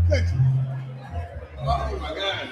Country. Oh my God.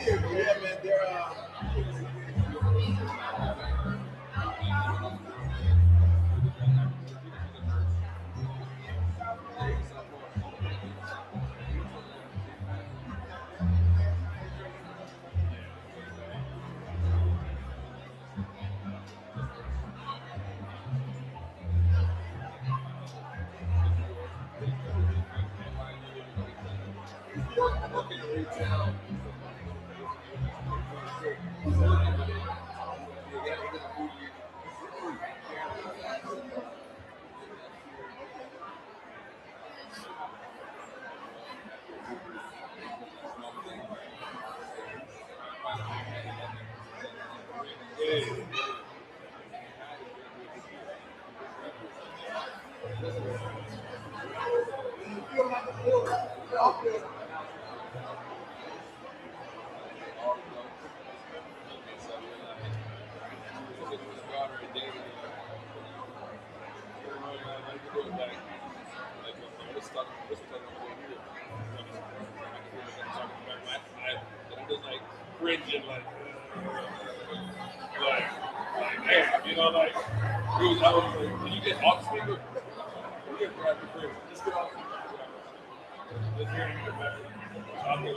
Yeah, man, they're Cringing like, damn, dude, I was like, did you get off speaker? You get right the crib. Just get off speaker. Let's hear you get back. I'll be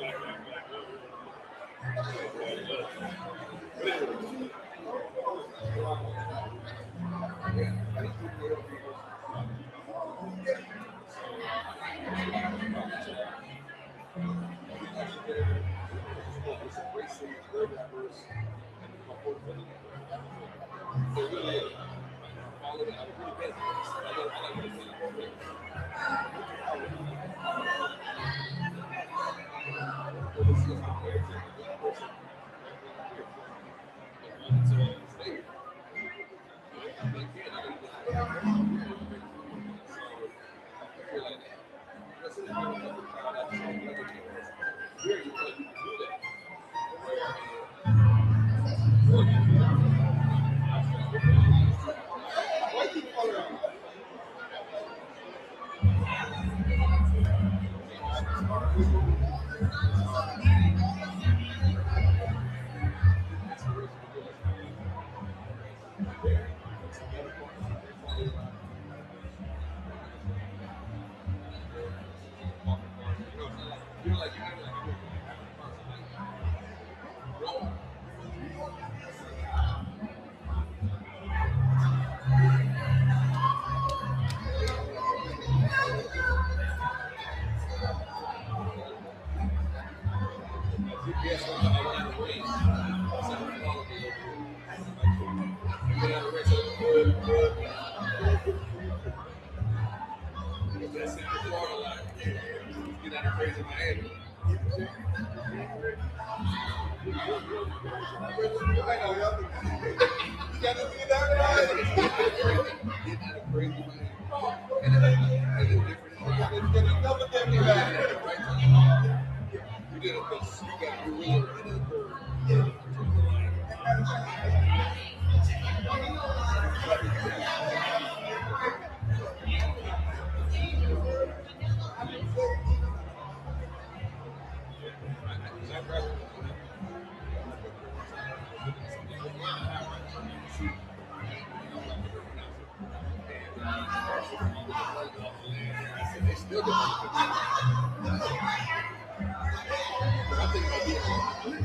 think about doing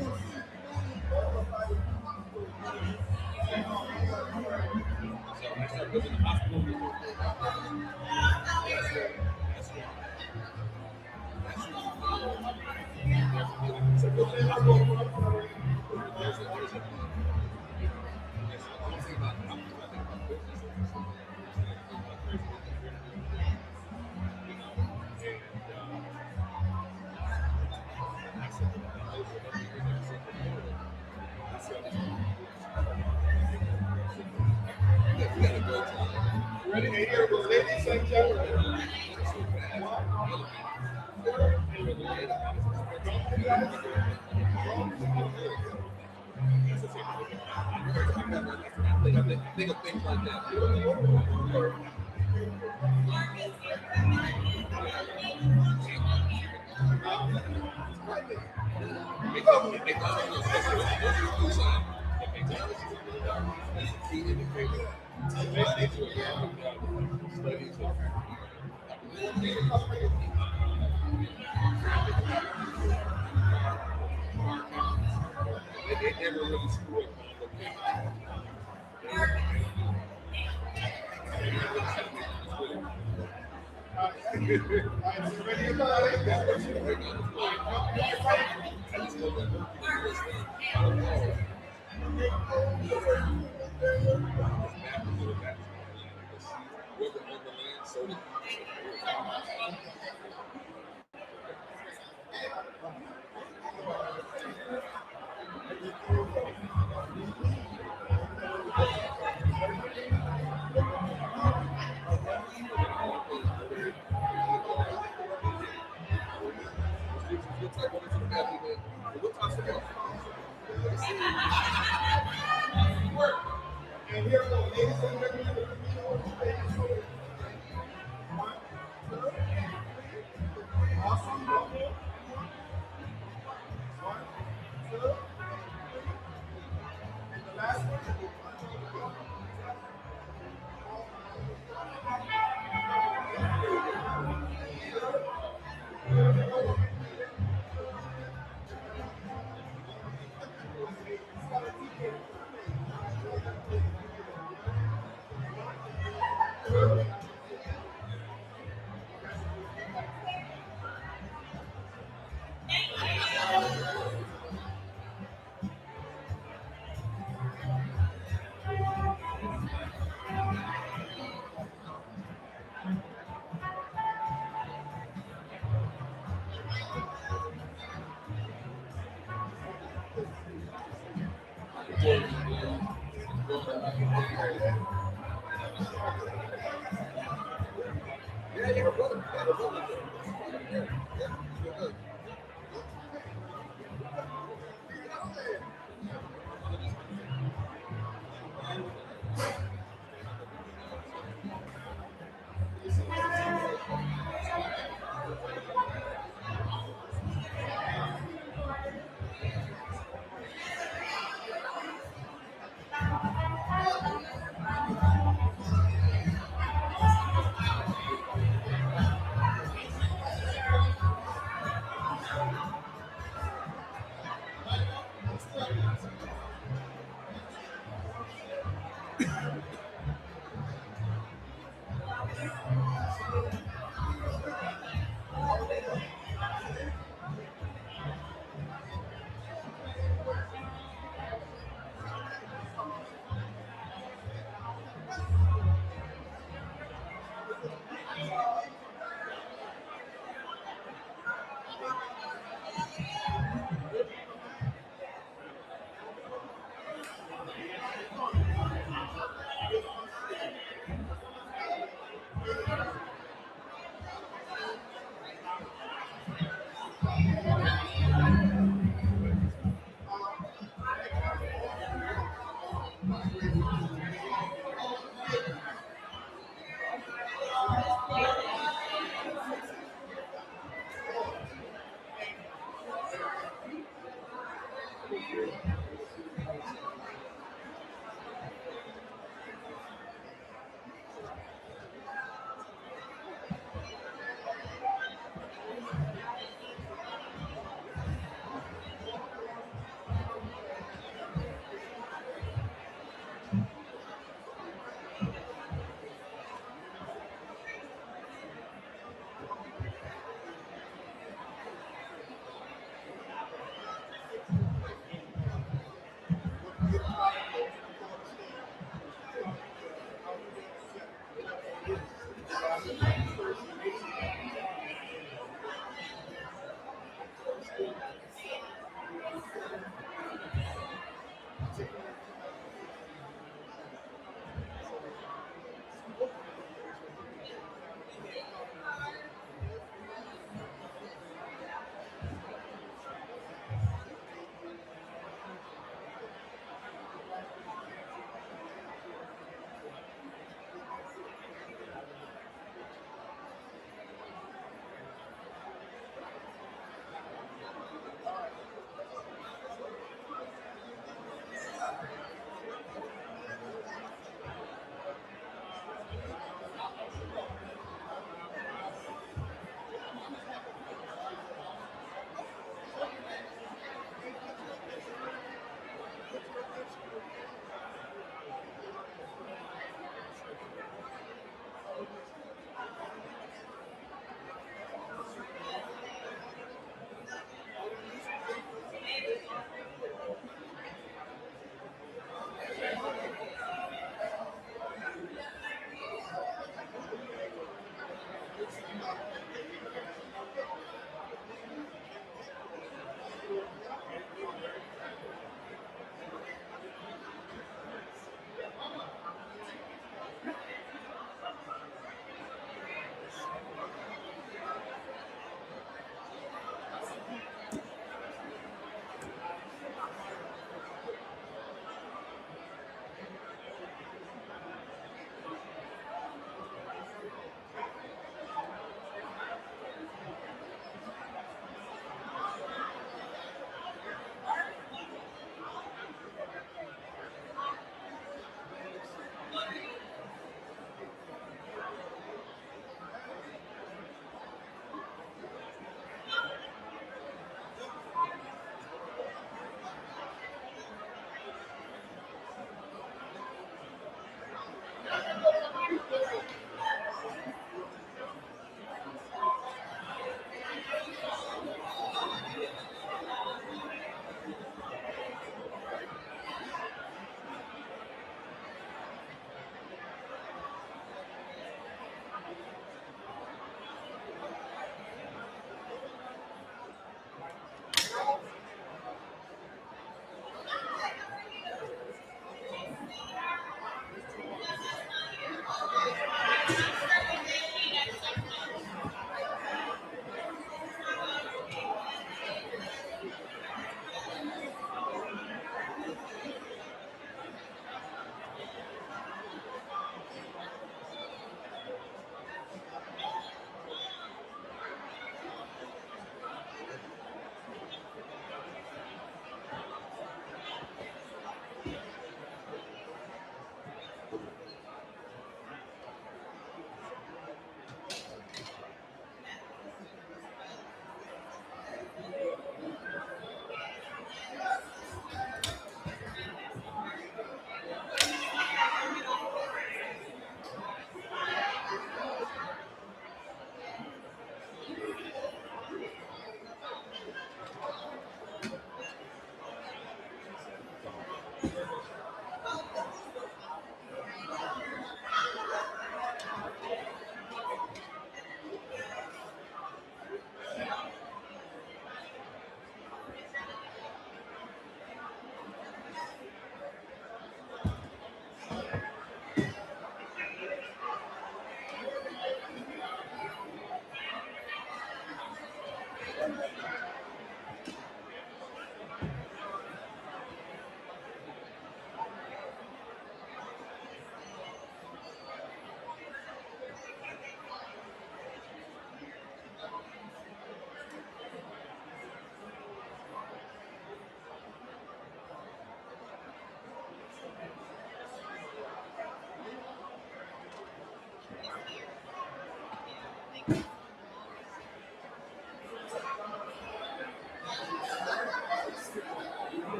so I started living in the hospital. Ready? And here goes ladies and gentlemen. I think of things like that. They never really screw up. Ready, everybody? That's what you're doing. And here goes ladies and gentlemen. One, two, awesome. One, two, and the last one.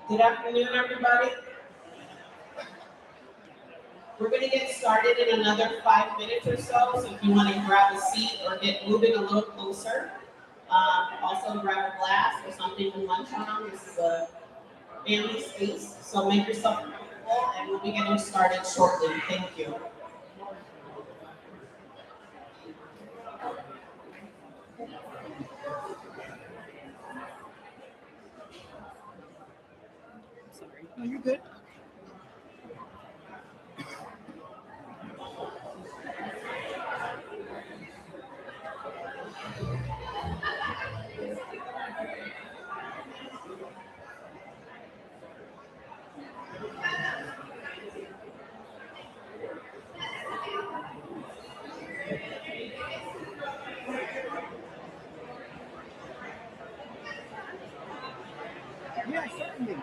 Good afternoon, everybody. We're going to get started in another 5 minutes or so. So if you want to grab a seat or get moving a little closer, also grab a glass or something to munch on. This is a family space, so make yourself comfortable, and we'll be getting started shortly. Thank you. Sorry. No, you're good. Yeah, certainly.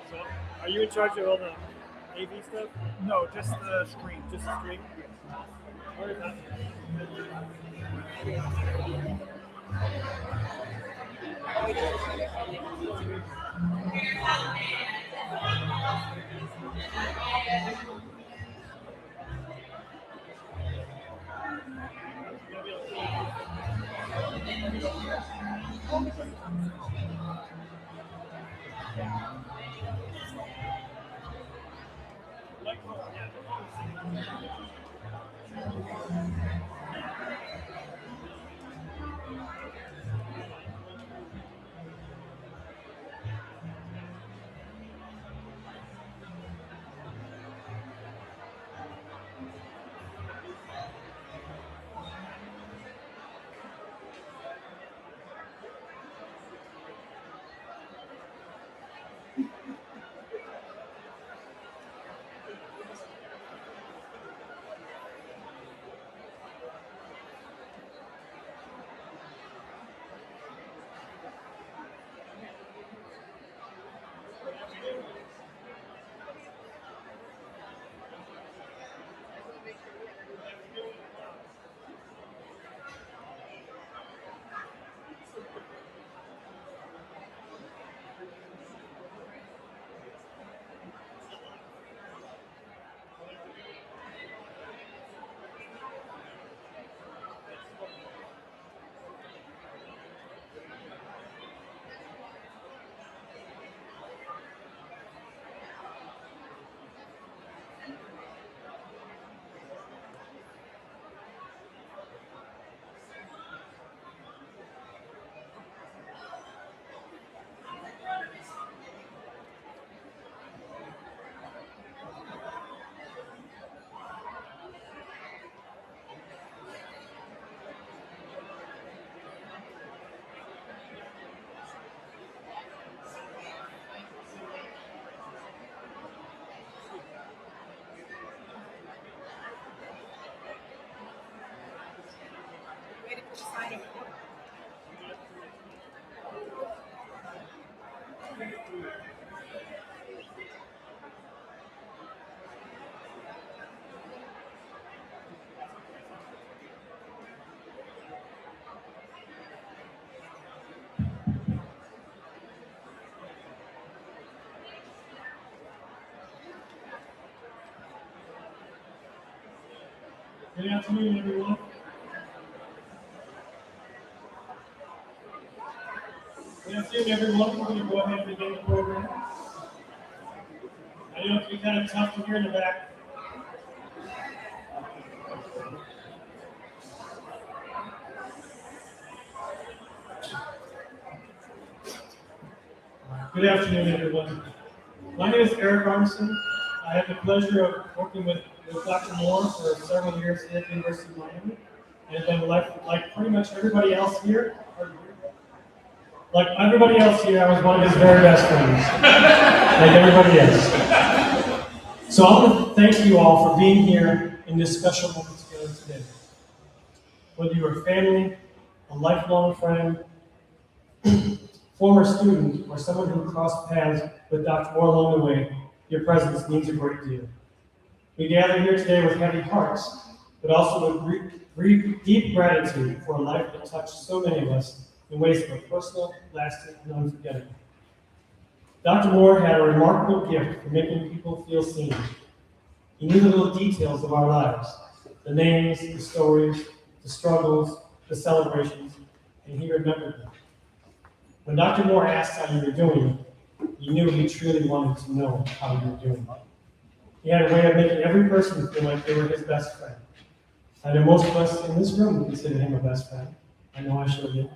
So, are you in charge of all the AV stuff? No, just the screen. Just the stream? Where is that? Good afternoon, everyone. Good afternoon, everyone. We're going to go ahead and begin the program. I know it can be kind of tough to hear in the back. Good afternoon, everyone. My name is Eric Armstrong. I have the pleasure of working with Dr. Moore for several years at the University of Miami. And then like pretty much everybody else here, I was one of his very best friends, like everybody else. So I want to thank you all for being here in this special moment together today. Whether you're a family, a lifelong friend, former student, or someone who crossed paths with Dr. Moore along the way, your presence means a great deal. We gather here today with heavy hearts, but also with deep gratitude for a life that touched so many of us in ways that were personal, lasting, and unforgettable. Dr. Moore had a remarkable gift for making people feel seen. He knew the little details of our lives, the names, the stories, the struggles, the celebrations, and he remembered them. When Dr. Moore asked how you were doing, you knew he truly wanted to know how you were doing. He had a way of making every person feel like they were his best friend. I know most of us in this room consider him a best friend. I know I sure did.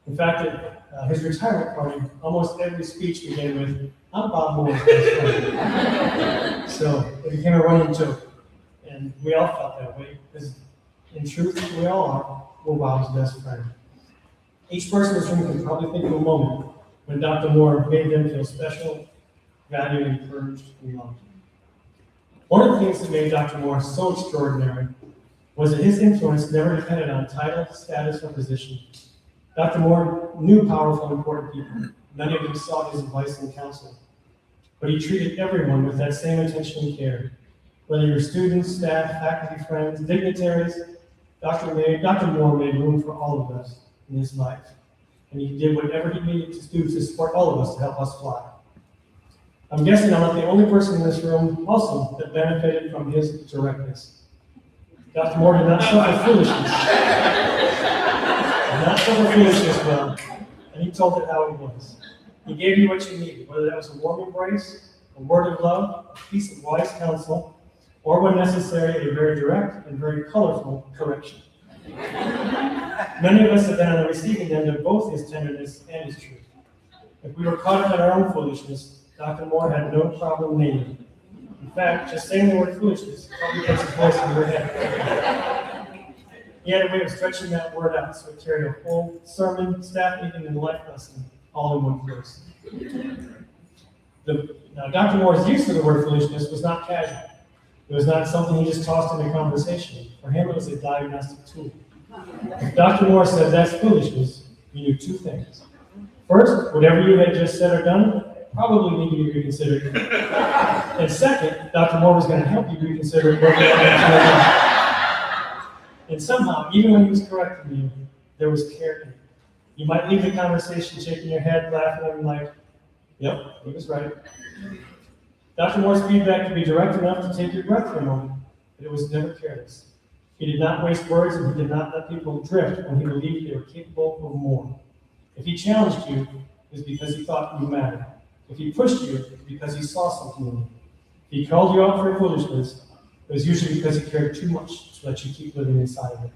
In fact, at his retirement party, almost every speech began with, "I'm Bob Moore's best friend." So it became a running joke. And we all felt that way, because in truth, we all are. We're Bob's best friend. Each person in this room can probably think of a moment when Dr. Moore made them feel special, valued, encouraged, and loved. One of the things that made Dr. Moore so extraordinary was that his influence never depended on title, status, or position. Dr. Moore knew powerful, important people. Many of them sought his advice and counsel. But he treated everyone with that same attention and care. Whether you were students, staff, faculty, friends, dignitaries, Dr. Moore made room for all of us in his life. And he did whatever he needed to do to support all of us to help us fly. I'm guessing I'm not the only person in this room also that benefited from his directness. Dr. Moore did not suffer foolishness. Well, and he told it how it was. He gave you what you needed, whether that was a warm embrace, a word of love, a piece of wise counsel, or when necessary, a very direct and very colorful correction. Many of us have been on the receiving end of both his tenderness and his truth. If we were caught up in our own foolishness, Dr. Moore had no problem naming it. In fact, just saying the word foolishness probably gets his voice in your head. He had a way of stretching that word out so it carried a whole sermon, staff meeting, and life lesson all in one place. Now, Dr. Moore's use of the word foolishness was not casual. It was not something he just tossed into conversation. For him, it was a diagnostic tool. If Dr. Moore said that's foolishness, you knew two things. First, whatever you had just said or done probably needed to be reconsidered. And second, Dr. Moore was going to help you reconsider it. And somehow, even when he was correcting you, there was care in it. You might leave the conversation shaking your head, laughing, and like, yep, he was right. Dr. Moore's feedback could be direct enough to take your breath for a moment, but it was never careless. He did not waste words, and he did not let people drift when he believed they were capable of more. If he challenged you, it was because he thought you mattered. If he pushed you, it was because he saw something in you. If he called you out for foolishness, it was usually because he cared too much to let you keep living inside of it.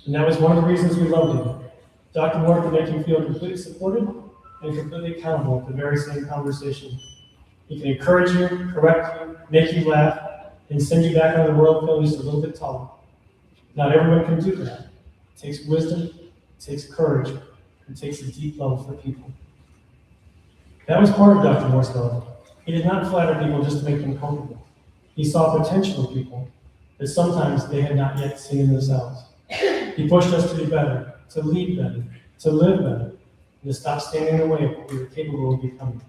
And that was one of the reasons we loved him. Dr. Moore could make you feel completely supported and completely accountable at the very same conversation. He can encourage you, correct you, make you laugh, and send you back on the world feeling just a little bit taller. Not everyone can do that. It takes wisdom, it takes courage, it takes a deep love for people. That was part of Dr. Moore's love. He did not flatter people just to make them comfortable. He saw potential in people that sometimes they had not yet seen in themselves. He pushed us to be better, to lead better, to live better, and to stop standing in the way of what we were capable of becoming.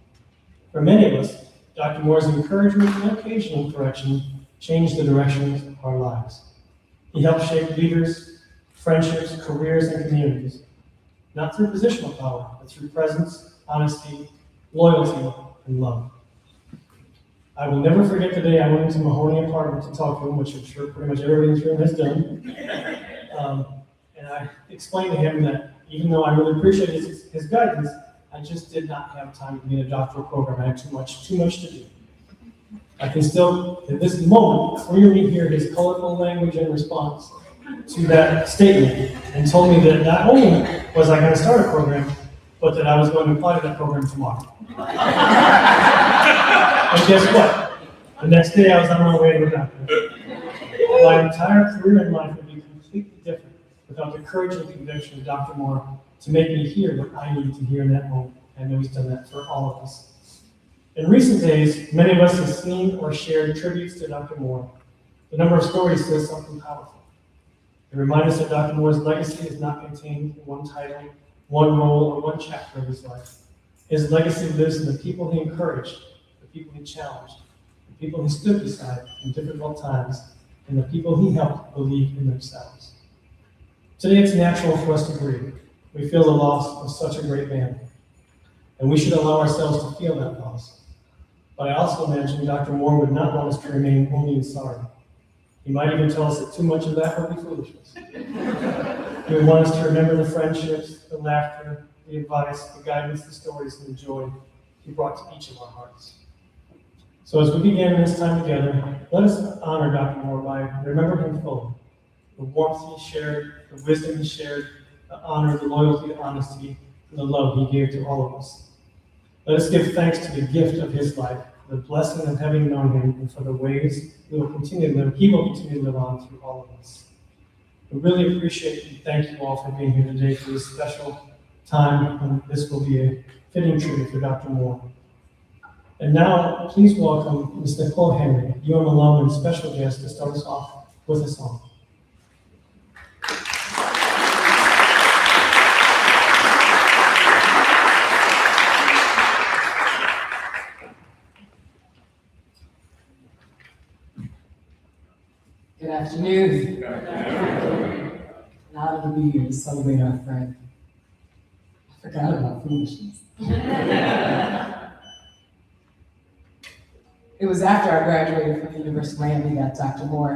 For many of us, Dr. Moore's encouragement and occasional correction changed the direction of our lives. He helped shape leaders, friendships, careers, and communities, not through positional power, but through presence, honesty, loyalty, and love. I will never forget the day I went into Mahoney apartment to talk to him, which I'm sure pretty much everybody in this room has done. And I explained to him that even though I really appreciate his guidance, I just did not have time to be in a doctoral program. I had too much to do. I can still, at this moment, clearly hear his colorful language in response to that statement, and told me that not only was I going to start a program, but that I was going to apply to that program tomorrow. And guess what? The next day I was on my way to a doctor. My entire career in life would be completely different without the courage and conviction of Dr. Moore to make me hear what I needed to hear in that moment. I know he's done that for all of us. In recent days, many of us have seen or shared tributes to Dr. Moore. The number of stories says something powerful. They remind us that Dr. Moore's legacy is not contained in one title, one role, or one chapter of his life. His legacy lives in the people he encouraged, the people he challenged, the people he stood beside in difficult times, and the people he helped believe in themselves. Today it's natural for us to grieve. We feel the loss of such a great man, and we should allow ourselves to feel that loss. But I also imagine Dr. Moore would not want us to remain only in sorrow. He might even tell us that too much of that would be foolishness. He would want us to remember the friendships, the laughter, the advice, the guidance, the stories, and the joy he brought to each of our hearts. So as we begin this time together, let us honor Dr. Moore by remembering him fully. The warmth he shared, the wisdom he shared, the honor, the loyalty, the honesty, and the love he gave to all of us. Let us give thanks to the gift of his life, the blessing of having known him, and for the ways he will continue to live on through all of us. We really appreciate and thank you all for being here today for this special time, and this will be a fitting tribute for Dr. Moore. And now, please welcome Ms. Nicole Henry, UM alum and special guest, to start us off with a song. Good afternoon. Now to be here to celebrate our friend. I forgot about foolishness. It was after I graduated from the University of Miami that Dr. Moore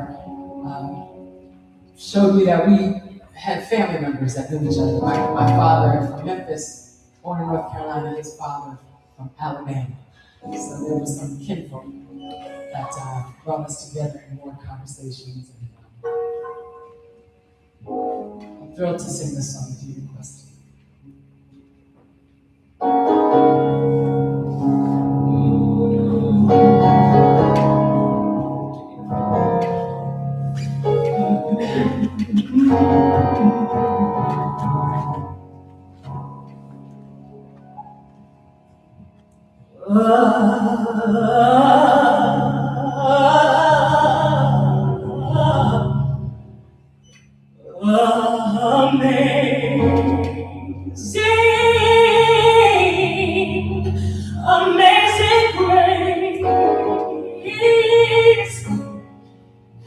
showed me that we had family members that knew each other. My father from Memphis, born in North Carolina, his father from Alabama. So there was some kinfolk that brought us together in more conversations. And, I'm thrilled to sing this song that you requested. Amazing grace,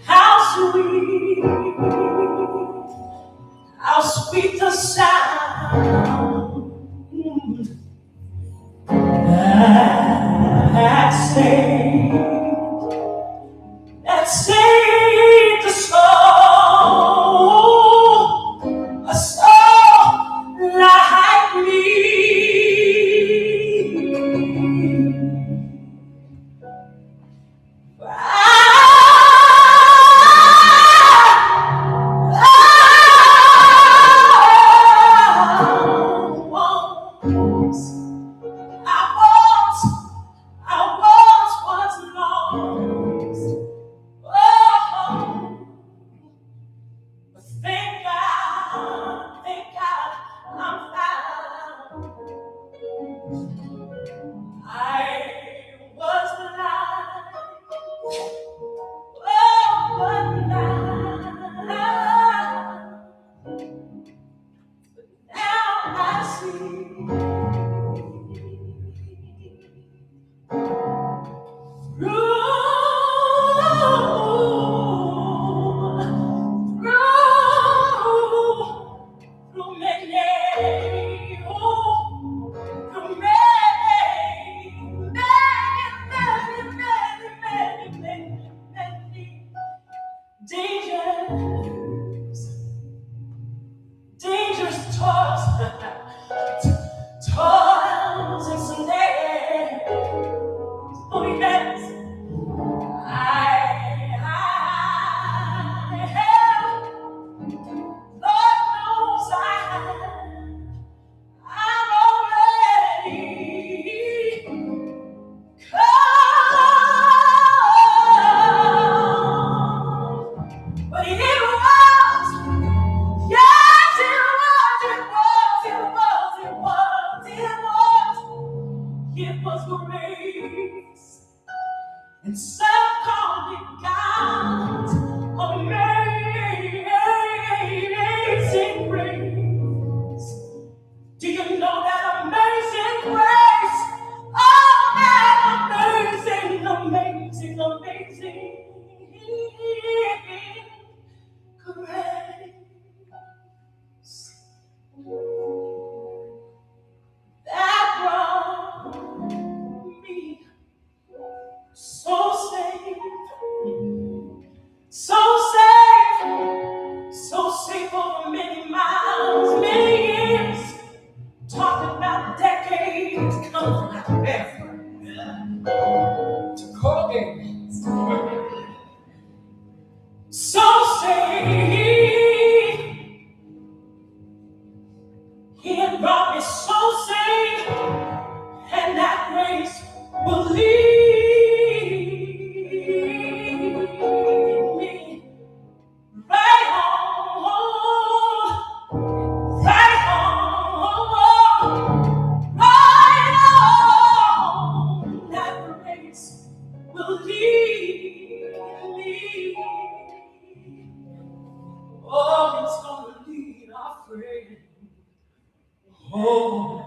how sweet, how sweet the sound that saved the soul, a soul like me. Through it got amazing grace. Do you know that amazing grace? Oh, that amazing, amazing, amazing grace that brought me so safe, so safe, so safe over many miles, many years. Talking about decades, coming from Alabama to Colgate. So safe, he had brought me so safe, and that grace will lead me right home, right home. Right on, that grace will lead me. Oh, it's gonna lead our friend home.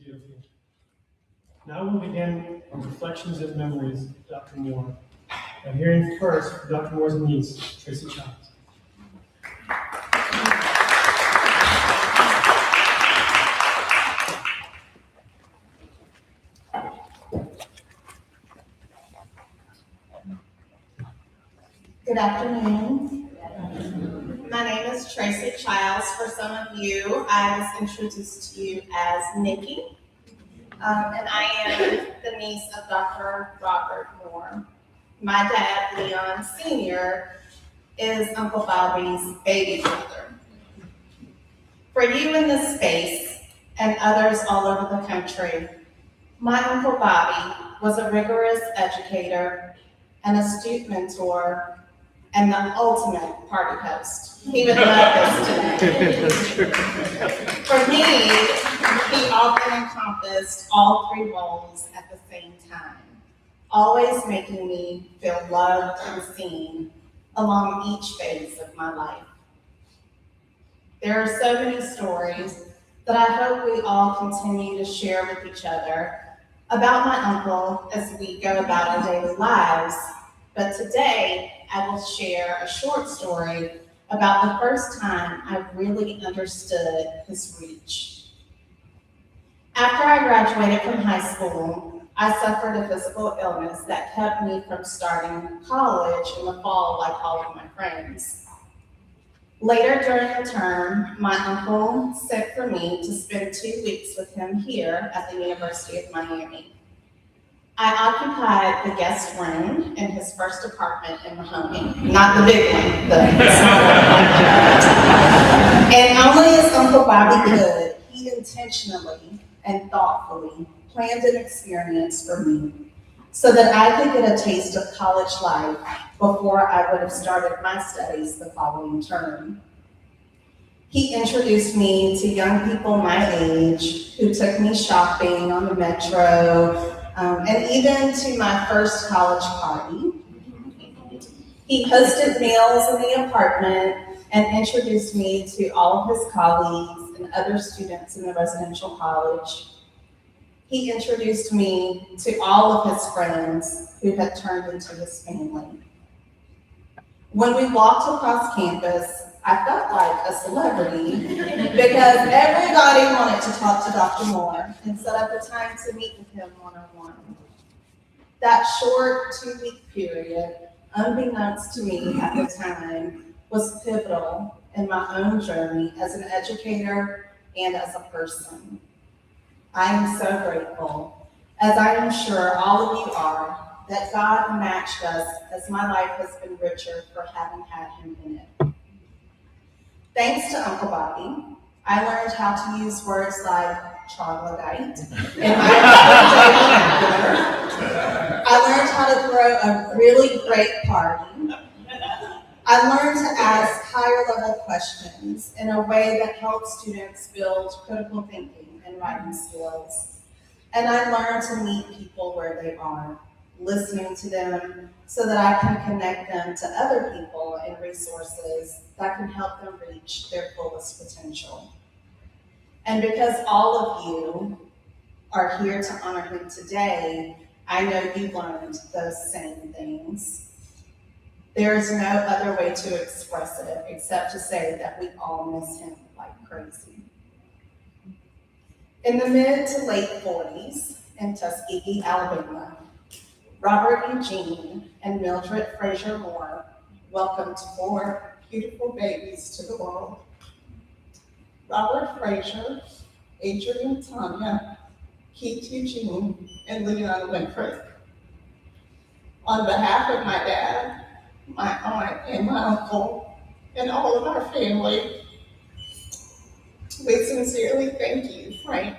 Beautiful. Now we'll begin our reflections and memories of Dr. Moore. I'm hearing first from Dr. Moore's niece, Tracy Childs. Good afternoon. My name is Tracy Childs. For some of you, I was introduced to you as Nikki. And I am the niece of Dr. Robert Moore. My dad, Leon Sr., is Uncle Bobby's baby brother. For you in this space and others all over the country, my Uncle Bobby was a rigorous educator, an astute mentor, and the ultimate party host. He would love this today. For me, he often encompassed all three roles at the same time, always making me feel loved and seen along each phase of my life. There are so many stories that I hope we all continue to share with each other about my uncle as we go about our daily lives. But today, I will share a short story about the first time I really understood his reach. After I graduated from high school, I suffered a physical illness that kept me from starting college in the fall like all of my friends. Later during the term, my uncle sent for me to spend 2 weeks with him here at the University of Miami. I occupied the guest room in his first apartment in Mahoney, not the big one, the small one. And only as Uncle Bobby could, he intentionally and thoughtfully planned an experience for me so that I could get a taste of college life before I would have started my studies the following term. He introduced me to young people my age who took me shopping on the metro, and even to my first college party. He hosted meals in the apartment and introduced me to all of his colleagues and other students in the residential college. He introduced me to all of his friends who had turned into his family. When we walked across campus, I felt like a celebrity because everybody wanted to talk to Dr. Moore and set up a time to meet with him one-on-one. That short 2-week period, unbeknownst to me at the time, was pivotal in my own journey as an educator and as a person. I am so grateful, as I am sure all of you are, that God matched us as my life has been richer for having had him in it. Thanks to Uncle Bobby, I learned how to use words like troglodyte in my everyday vernacular. I learned how to throw a really great party. I learned to ask higher level questions in a way that helps students build critical thinking and writing skills. And I learned to meet people where they are, listening to them so that I can connect them to other people and resources that can help them reach their fullest potential. And because all of you are here to honor him today, I know you learned those same things. There is no other way to express it except to say that we all miss him like crazy. In the mid to late 40s in Tuskegee, Alabama, Robert Eugene and Mildred Frazier Moore welcomed 4 beautiful babies to the world. Robert Frazier, Adrian Tanya, Keith Eugene, and Leon Winfrey. On behalf of my dad, my aunt, and my uncle, and all of our family, we sincerely thank you, Frank,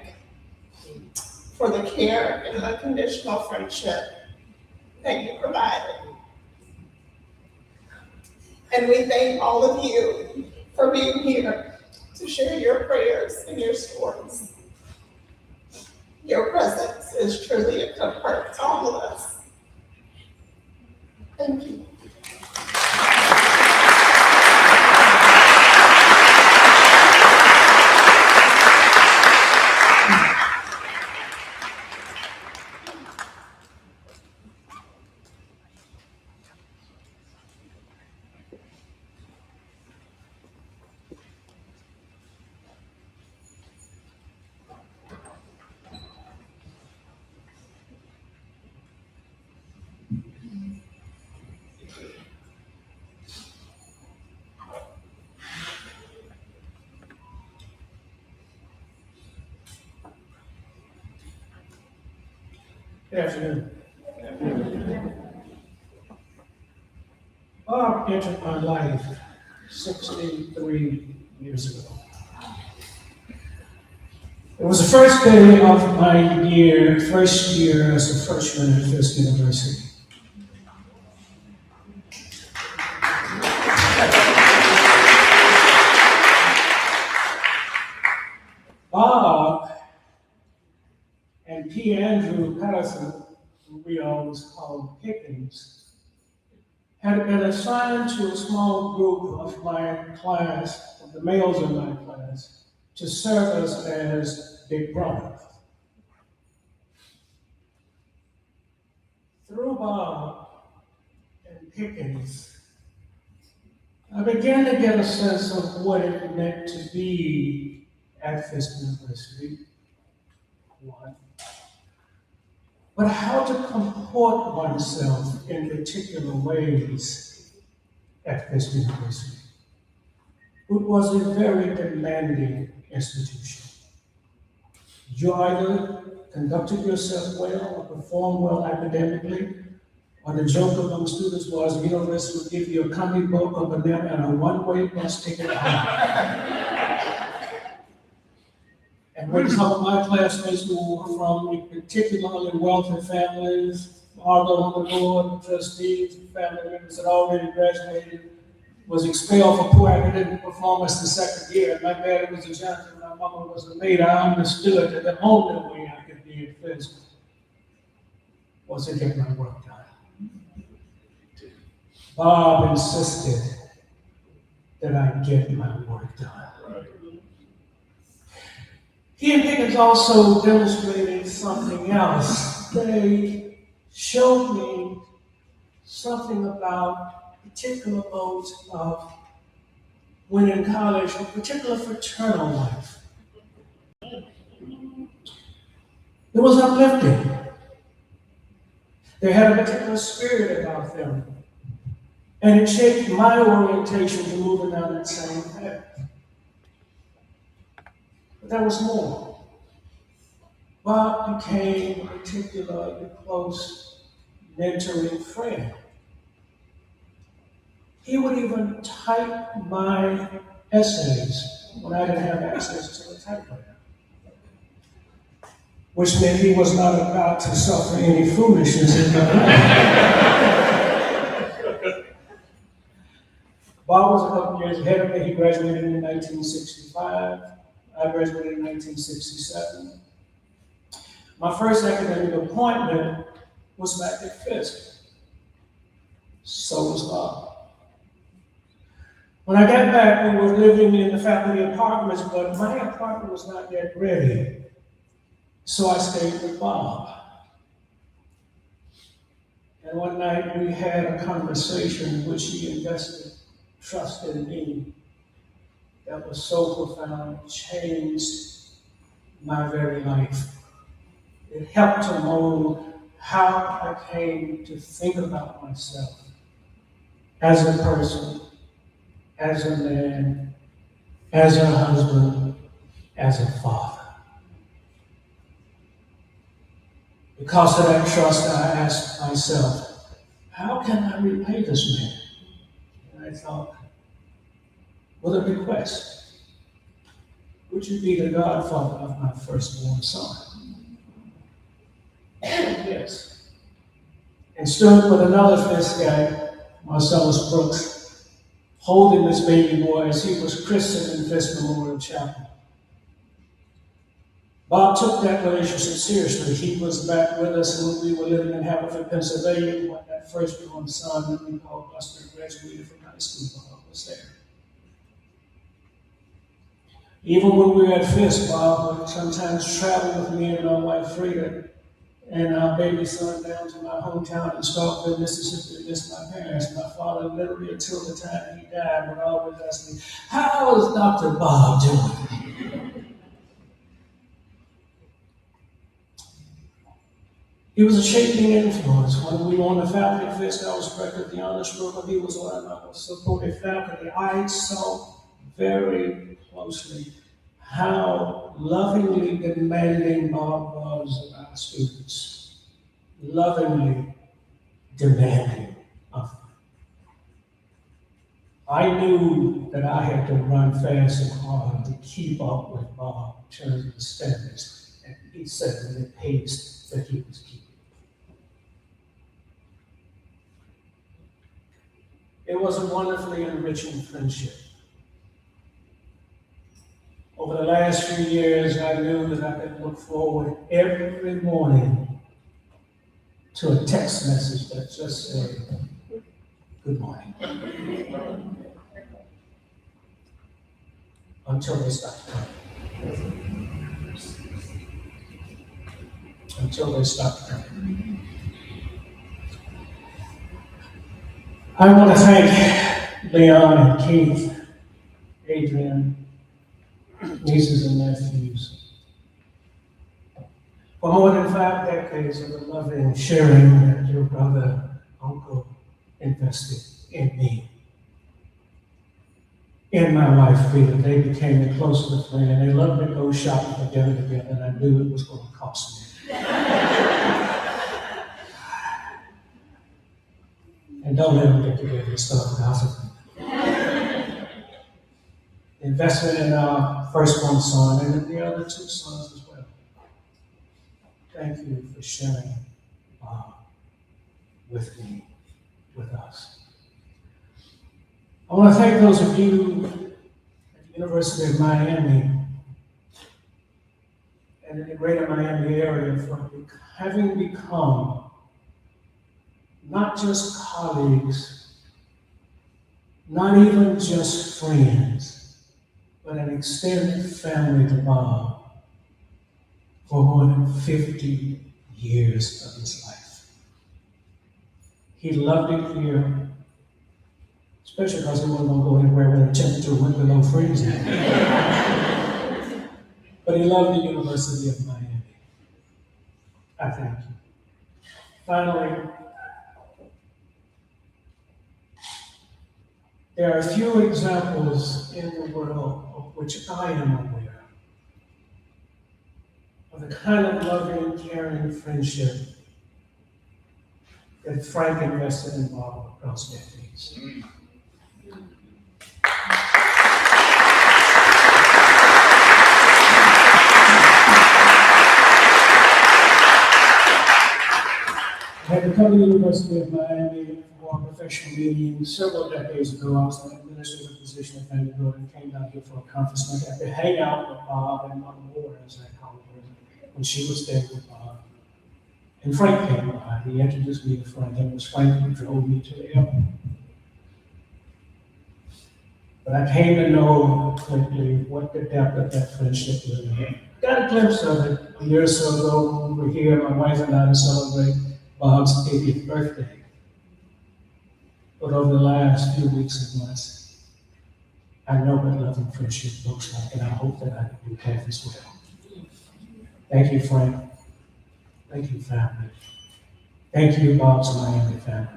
for the care and unconditional friendship that you provided. And we thank all of you for being here to share your prayers and your stories. Your presence is truly a comfort to all of us. Thank you. Good afternoon. Bob entered my life 63 years ago. It was the first day of my first year as a freshman at Fisk University. Bob and P. Andrew Patterson, who we always call Pickens, had been assigned to a small group of my class, of the males in my class, to serve us as Big Brother. Through Bob and Pickens, I began to get a sense of what it meant to be at Fisk University. One. But how to comport oneself in particular ways at Fisk University. It was a very demanding institution. You either conducted yourself well or performed well academically, or the joke among students was the university would give you a comic book, a banana, and a one-way bus ticket home. And when some of my classmates who were from particularly wealthy families, Margo on the board, trustees, family members that already graduated, was expelled for poor academic performance the second year. My daddy was a janitor, my mama was a maid. I understood that the only way I could be at Fisk was to get my work done. Bob insisted that I get my work done. He and Pickens also demonstrated something else. They showed me something about particular modes of when in college, a particular fraternal life. It was uplifting. They had a particular spirit about them. And it shaped my orientation to moving down that same path. But there was more. Bob became a particularly close mentoring friend. He would even type my essays when I didn't have access to a typewriter, which meant he was not about to suffer any foolishness in my life. Bob was a couple years ahead of me. He graduated in 1965. I graduated in 1967. My first academic appointment was back at Fisk. So was Bob. When I got back, we were living in the faculty apartments, but my apartment was not yet ready. So I stayed with Bob. And one night we had a conversation in which he invested trust in me that was so profound, it changed my very life. It helped to mold how I came to think about myself as a person, as a man, as a husband, as a father. Because of that trust, I asked myself, how can I repay this man? And I thought, with a request, would you be the godfather of my firstborn son? Yes. And stood with another Fisk guy, Marcellus Brooks, holding this baby boy as he was christened in Fisk Memorial Chapel. Bob took that relationship seriously. He was back with us when we were living in Haverford, Pennsylvania, when that firstborn son that we called Buster graduated from high school. Bob was there. Even when we were at Fisk, Bob would sometimes travel with me and my wife Frida and our baby son down to my hometown in Starkville, Mississippi, to miss my parents. My father, literally until the time he died, would always ask me, "How is Dr. Bob doing?" He was a shaping influence. When we were on the faculty at Fisk, I was director of the honors program. He was one of my most supportive faculty. I saw very closely how lovingly demanding Bob was of our students. Lovingly demanding of them. I knew that I had to run fast and hard to keep up with Bob in terms of the standards, and he set the pace that he was keeping. It was a wonderfully enriching friendship. Over the last few years, I knew that I could look forward every morning to a text message that just said, "Good morning." Until they stopped coming. Until they stopped coming. I want to thank Leon and Keith, Adrian, nieces and nephews, for more than 5 decades of the loving sharing that your brother, uncle invested in me. In my wife, Frida, they became a closer friend, and they loved to go shopping for dinner together, and I knew it was going to cost me. And don't let them get together and start gossiping. Investment in our firstborn son and in the other 2 sons as well. Thank you for sharing Bob with me, with us. I want to thank those of you at the University of Miami and in the greater Miami area for having become not just colleagues, not even just friends, but an extended family to Bob for more than 50 years of his life. He loved it here, especially because he wasn't going to go anywhere where the temperature went below freezing. But he loved the University of Miami. I thank you. Finally, there are few examples in the world of which I am aware of the kind of loving, caring friendship that Frank invested in Bob across decades. come to the University of Miami for a professional meeting several decades ago. I was in an administrative position at Vanderbilt and came down here for a conference. And I got to hang out with Bob and Mama Moore, as I call her, when she was there with Bob. And Frank came by. He introduced me to Frank, and it was Frank who drove me to the airport. But I came to know quickly what the depth of that friendship really had. Got a glimpse of it a year or so ago. We were here, my wife and I, to celebrate Bob's 80th birthday. But over the last few weeks and months, I know what love and friendship looks like, and I hope that I can do that as well. Thank you, Frank. Thank you, family. Thank you, Bob's Miami family.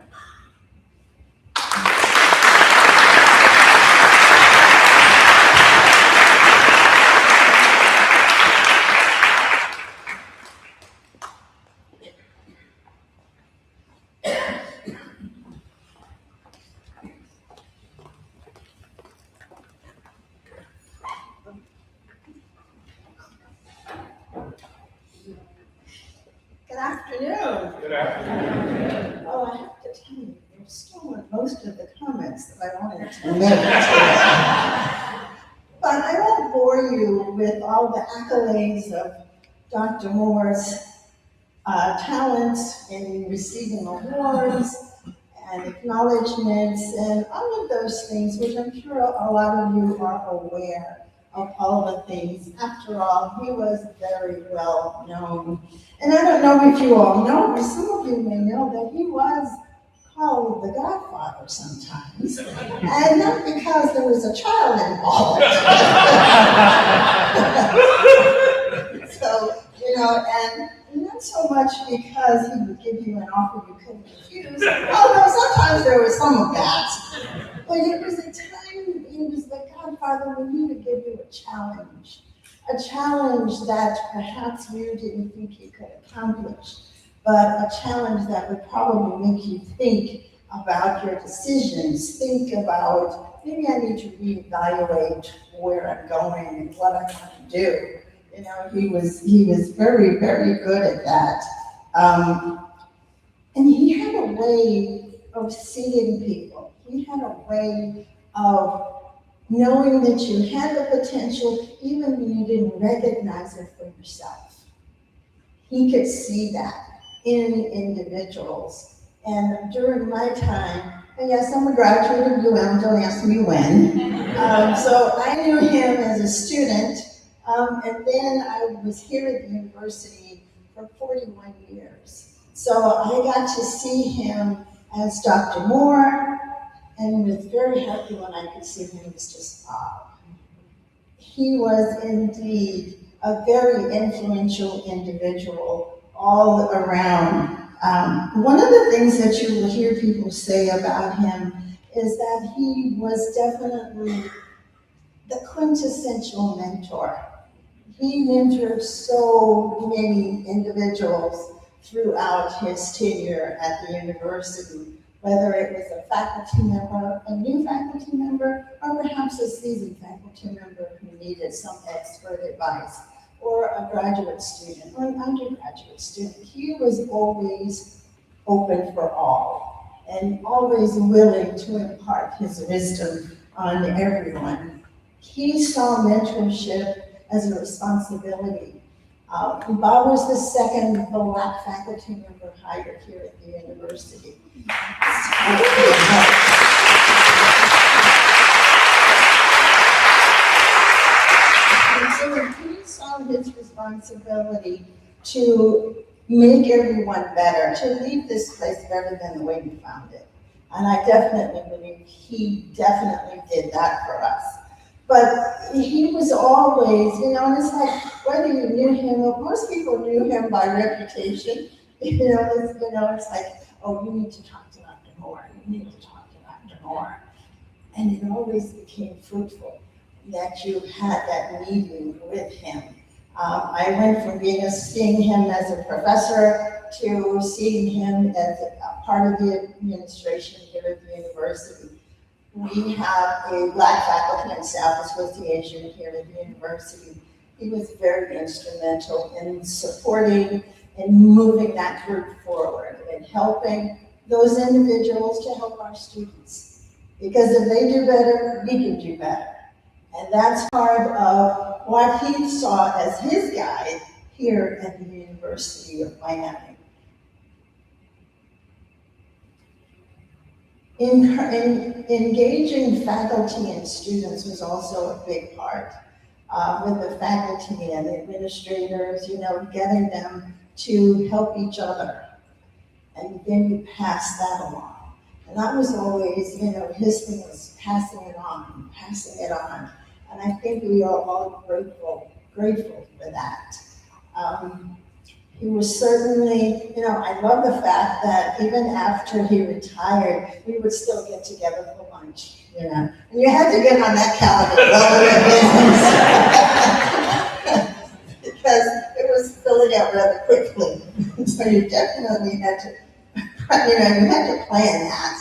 Good afternoon. Good afternoon. Oh, I have to tell you, you've stolen most of the comments that I wanted to make. But I won't bore you with all the accolades of Dr. Moore's talents in receiving awards and acknowledgments and all of those things, which I'm sure a lot of you are aware of all the things. After all, he was very well known. And I don't know if you all know, but some of you may know that he was called the Godfather sometimes. And not because there was a child involved. So, and not so much because he would give you an offer you couldn't refuse, although sometimes there was some of that. But it was a time, he was the Godfather when he would give you a challenge that perhaps you didn't think you could accomplish, but a challenge that would probably make you think about your decisions, think about, maybe I need to reevaluate where I'm going and what I want to do. He was very, very good at that. And he had a way of seeing people. He had a way of knowing that you had the potential even when you didn't recognize it for yourself. He could see that in individuals. And during my time, and yes, I'm a graduate of UM, don't ask me when. So I knew him as a student, and then I was here at the university for 41 years. So I got to see him as Dr. Moore, and was very happy when I could see him as just Bob. He was indeed a very influential individual all around. One of the things that you will hear people say about him is that he was definitely the quintessential mentor. He mentored so many individuals throughout his tenure at the university, whether it was a faculty member, a new faculty member, or perhaps a seasoned faculty member who needed some expert advice, or a graduate student, or an undergraduate student. He was always open for all, and always willing to impart his wisdom on everyone. He saw mentorship as a responsibility. Bob was the second Black faculty member hired here at the university. And so he saw his responsibility to make everyone better, to leave this place better than the way we found it. And I definitely believe he definitely did that for us. But he was always, and it's like, whether you knew him, most people knew him by reputation. It's like, oh, you need to talk to Dr. Moore. You need to talk to Dr. Moore. And it always became fruitful that you had that meeting with him. I went from seeing him as a professor to seeing him as a part of the administration here at the university. We have a Black Faculty and Staff Association here at the university. He was very instrumental in supporting in moving that group forward and helping those individuals to help our students. Because if they do better, we can do better. And that's part of what he saw as his guide here at the University of Miami. Engaging faculty and students was also a big part. With the faculty and the administrators, getting them to help each other. And then you pass that along. And that was always, his thing was passing it on. And I think we are all grateful for that. He was certainly, I love the fact that even after he retired, we would still get together for lunch, And you had to get on that calendar well in advance. Because it was filling out rather quickly. So you definitely had to, you had to plan that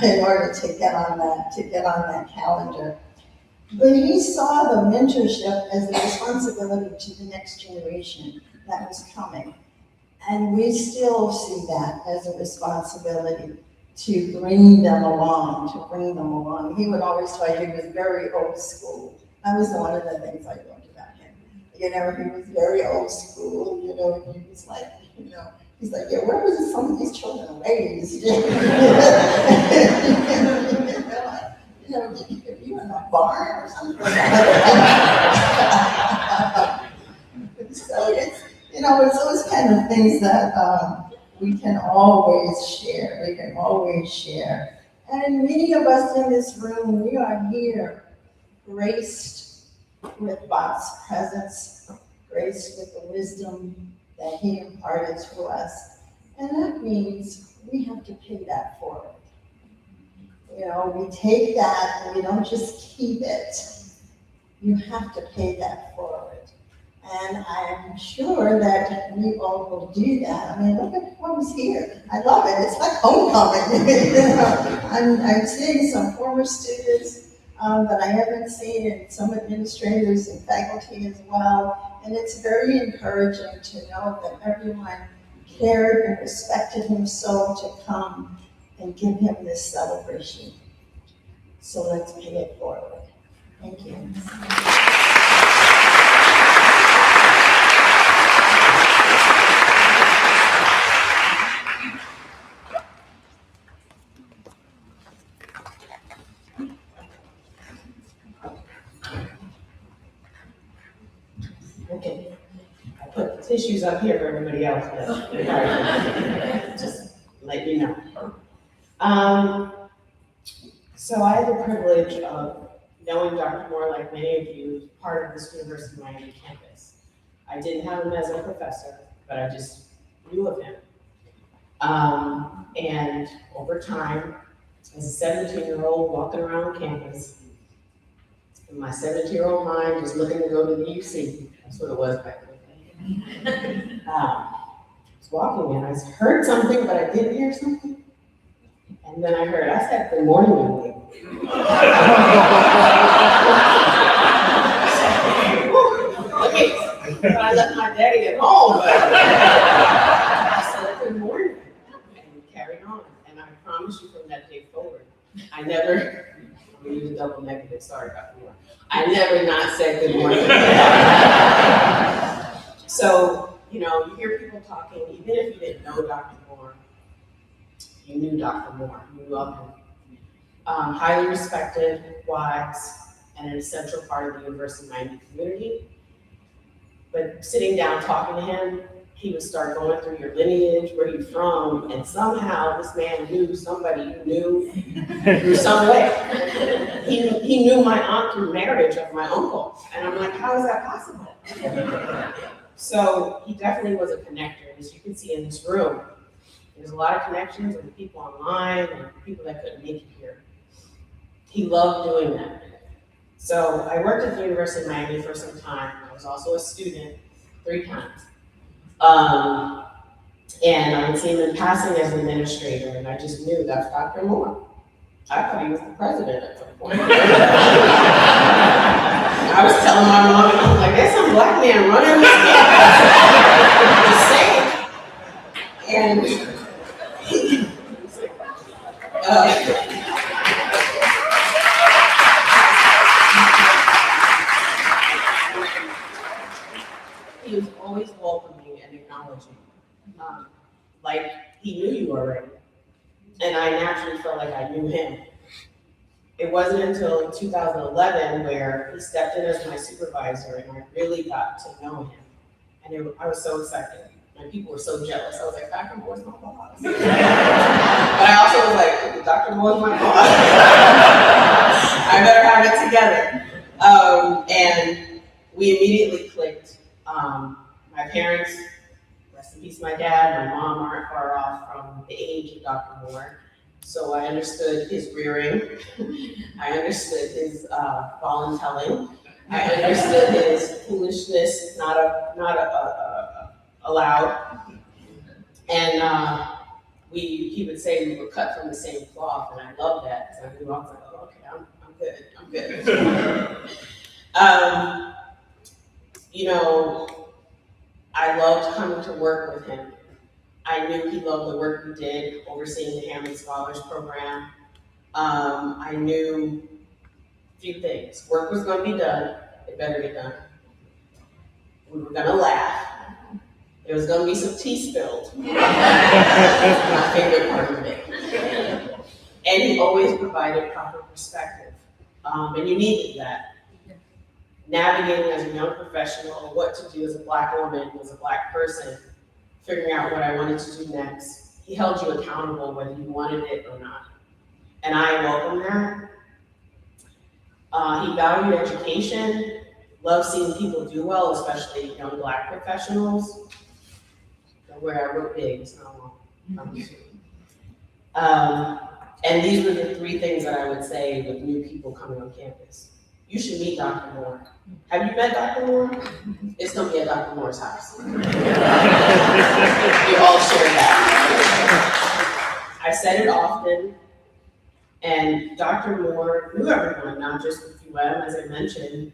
in order to get on that calendar. But he saw the mentorship as a responsibility to the next generation that was coming. And we still see that as a responsibility to bring them along. He would always tell you he was very old school. That was one of the things I learned about him. He was very old school, he was like, he's like, yeah, where was some of these children raised? If you in a barn or something. So it's those kind of things that we can always share. And many of us in this room, we are here graced with Bob's presence, graced with the wisdom that he imparted to us. And that means we have to pay that forward. We take that and we don't just keep it. You have to pay that forward. And I'm sure that we all will do that. I mean, look at who's here. I love it. It's like homecoming. I'm seeing some former students that I haven't seen, and some administrators and faculty as well. And it's very encouraging to know that everyone cared and respected him so to come and give him this celebration. So let's pay it forward. Thank you. Okay, I put the tissues up here for everybody else, but just let you know. So I had the privilege of knowing Dr. Moore, like many of you, part of this University of Miami campus. I didn't have him as a professor, but I just knew of him. And over time, as a 17-year-old walking around campus, in my 17-year-old mind, just looking to go to the UC. That's what it was back then. I was walking and I heard something, but I didn't hear something. And then I said, good morning, young lady. I left my daddy at home. I said, good morning. And we carried on. And I promise you from that day forward, I never, I'm using double negative, sorry, Dr. Moore. I never not said good morning. So, you hear people talking, even if you didn't know Dr. Moore, you knew Dr. Moore, you loved him. Highly respected, wise, and an essential part of the University of Miami community. But sitting down talking to him, he would start going through your lineage, where you're from, and somehow this man knew somebody you knew through some way. He knew my aunt through marriage of my uncle. And I'm like, how is that possible? So he definitely was a connector. As you can see in this room, there's a lot of connections with people online and people that couldn't make it here. He loved doing that. So I worked at the University of Miami for some time. I was also a student 3 times. And I would see him in passing as an administrator, and I just knew that's Dr. Moore. I thought he was the president at some point. I was telling my mom, I was like, there's some black man running this campus. Just saying. And he was always welcoming and acknowledging, like he knew you already. And I naturally felt like I knew him. It wasn't until 2011 where he stepped in as my supervisor and I really got to know him. And I was so excited. And people were so jealous. I was like, Dr. Moore's my boss. But I also was like, Dr. Moore's my boss. I better have it together. And we immediately clicked. My parents, rest in peace, my dad, my mom aren't far off from the age of Dr. Moore. So I understood his rearing. I understood his voluntelling. I understood his foolishness, not allowed. And he would say we were cut from the same cloth, and I loved that because I knew I was like, oh, okay, I'm good. You know, I loved coming to work with him. I knew he loved the work we did overseeing the Hammond Scholars Program. I knew a few things. Work was going to be done. It better get done. We were going to laugh. There was going to be some tea spilled. My favorite part of it. And he always provided proper perspective. And you needed that. Navigating as a young professional, what to do as a Black woman, as a Black person, figuring out what I wanted to do next. He held you accountable whether you wanted it or not. And I welcome that. He valued education, loved seeing people do well, especially young Black professionals. Where I wrote big, it's not long. And these were the three things that I would say with new people coming on campus. You should meet Dr. Moore. Have you met Dr. Moore? It's gonna be at Dr. Moore's house. We all share that. I said it often, and Dr. Moore knew everyone, not just with UM, as I mentioned.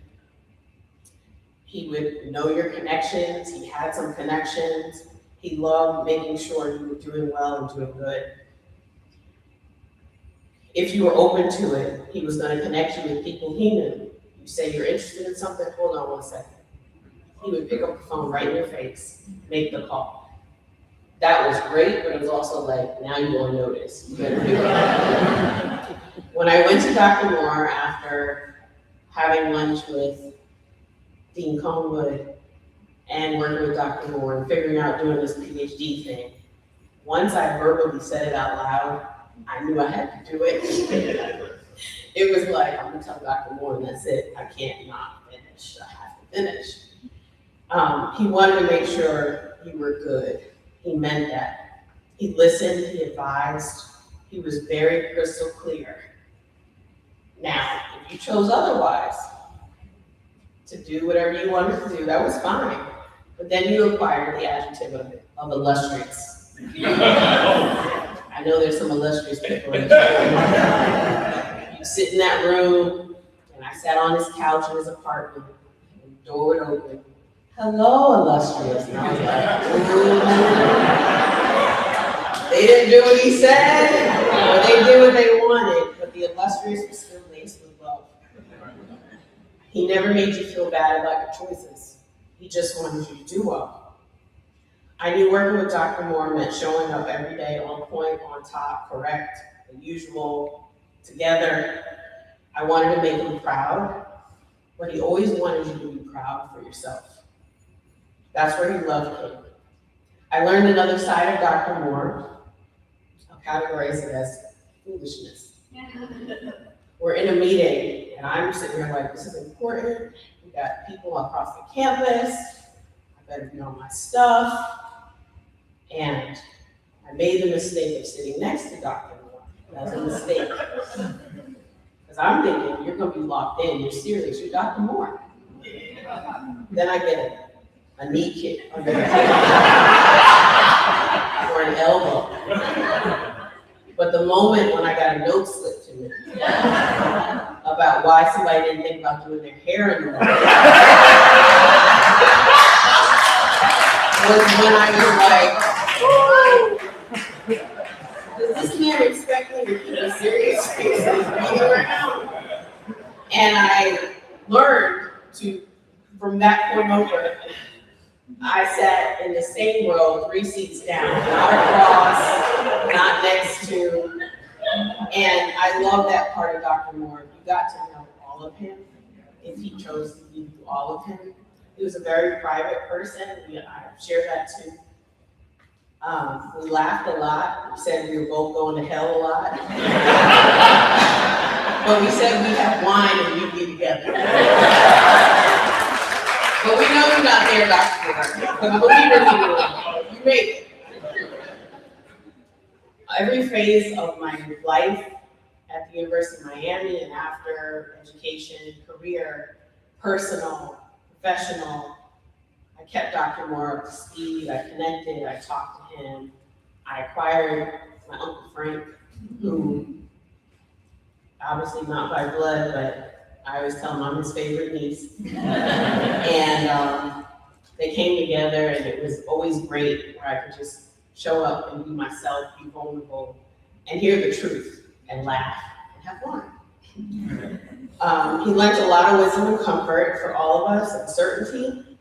He would know your connections, he had some connections. He loved making sure you were doing well and doing good. If you were open to it, he was going to connect you with people he knew. You say you're interested in something, hold on one second. He would pick up the phone right in your face, make the call. That was great, but it was also like, now you're on notice. You better figure it out. When I went to Dr. Moore after having lunch with Dean Conewood and working with Dr. Moore and figuring out doing this PhD thing, once I verbally said it out loud, I knew I had to do it. It was like, I'm gonna tell Dr. Moore and that's it. I can't not finish, I have to finish. He wanted to make sure you were good. He meant that. He listened, he advised, he was very crystal clear. Now, if you chose otherwise, to do whatever you wanted to do, that was fine. But then you acquired the adjective of illustrious. I know there's some illustrious people in this room. You sit in that room, and I sat on his couch in his apartment, and the door would open. Hello, illustrious. And I was like, they didn't do what he said, or they did what they wanted, but the illustrious was still laced with love. He never made you feel bad about your choices. He just wanted you to do well. I knew working with Dr. Moore meant showing up every day on point, on top, correct, the usual, together. I wanted to make him proud, but he always wanted you to be proud for yourself. That's where he loved him. I learned another side of Dr. Moore. I'll categorize it as foolishness. We're in a meeting, and I'm sitting here like, this is important. We got people across the campus. I better be on my stuff. And I made the mistake of sitting next to Dr. Moore. That's a mistake. Because I'm thinking, you're going to be locked in. You're serious. You're Dr. Moore. Then I get a knee kick under the table or an elbow. But the moment when I got a note slipped to me about why somebody didn't think about doing their hair in the morning was when I was like, woo! from that point over, I sat in the same row, 3 seats down, not across, not next to. And I love that part of Dr. Moore. You got to know all of him if he chose to do all of him. He was a very private person. I share that too. We laughed a lot. We said we were both going to hell a lot. But we said we'd have wine and we'd be together. But we know you're not there, Dr. Moore. But we really do. You made it. Every phase of my life at the University of Miami and after, education, career, personal, professional, I kept Dr. Moore up to speed. I connected, I talked to him. I acquired my Uncle Frank, who obviously not by blood, but I always tell him I'm his favorite niece. And they came together, and it was always great where I could just show up and be myself, be vulnerable, and hear the truth, and laugh, and have fun. He lent a lot of wisdom and comfort for all of us, and certainty.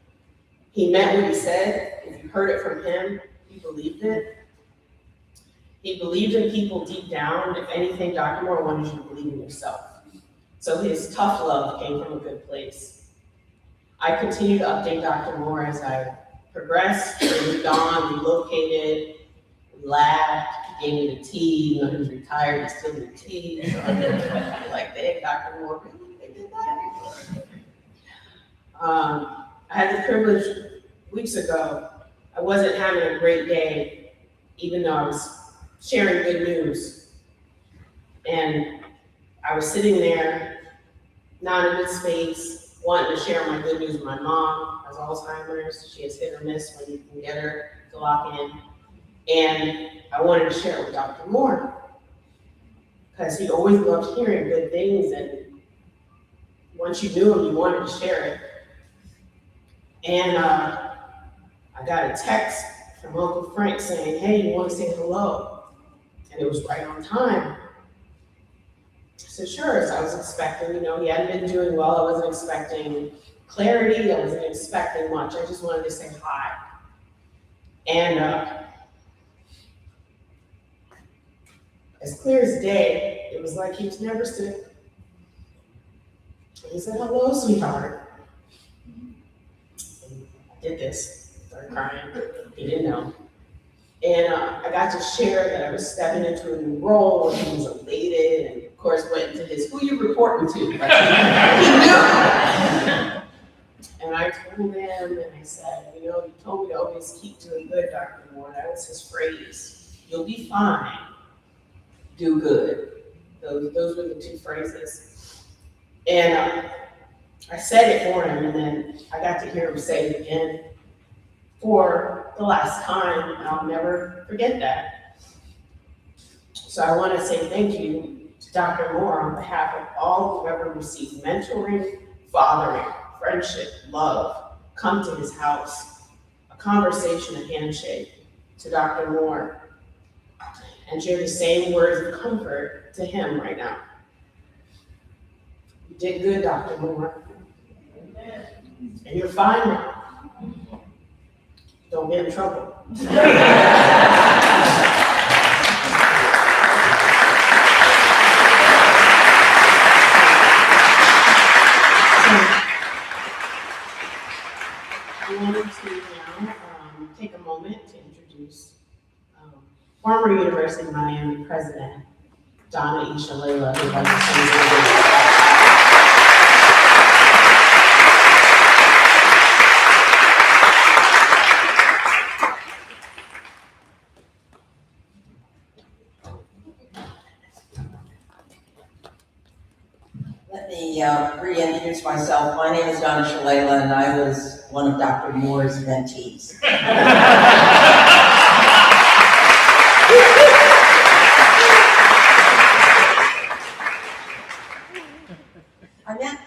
He meant what he said. If you heard it from him, he believed it. He believed in people deep down. If anything, Dr. Moore wanted you to believe in yourself. So his tough love came from a good place. I continue to update Dr. Moore as I progressed, moved on, relocated, we laughed, he gave me the tea. You know, he was retired, he still did tea. So I'm like, hey, Dr. Moore, really? They did that? I had the privilege weeks ago. I wasn't having a great day, even though I was sharing good news. And I was sitting there, not in a good space, wanting to share my good news with my mom. Has Alzheimer's. She has hit or miss when you can get her to lock in. And I wanted to share it with Dr. Moore, because he always loved hearing good things, and once you knew him, you wanted to share it. And I got a text from Uncle Frank saying, hey, you want to say hello? And it was right on time. I said, sure. So I was expecting, he hadn't been doing well. I wasn't expecting clarity. I wasn't expecting much. I just wanted to say hi. And as clear as day, it was like he was never sick. And he said, hello, sweetheart. And I did this, started crying. He didn't know. And I got to share that I was stepping into a new role, and he was elated, and of course went into his, who you reporting to? He knew. And I told him, and I said, you told me to always keep doing good, Dr. Moore. That was his phrase. You'll be fine. Do good. Those were the two phrases. And I said it for him, and then I got to hear him say it again for the last time, and I'll never forget that. So I want to say thank you to Dr. Moore on behalf of all who ever received mentoring, fathering, friendship, love, come to his house, a conversation, a handshake, to Dr. Moore, and share the same words of comfort to him right now. You did good, Dr. Moore. And you're fine now. Don't get in trouble. I wanted to now take a moment to introduce former University of Miami President Donna E. Shalala, who wants to say Let me reintroduce myself. My name is Donna Shalala, and I was one of Dr. Moore's mentees. I met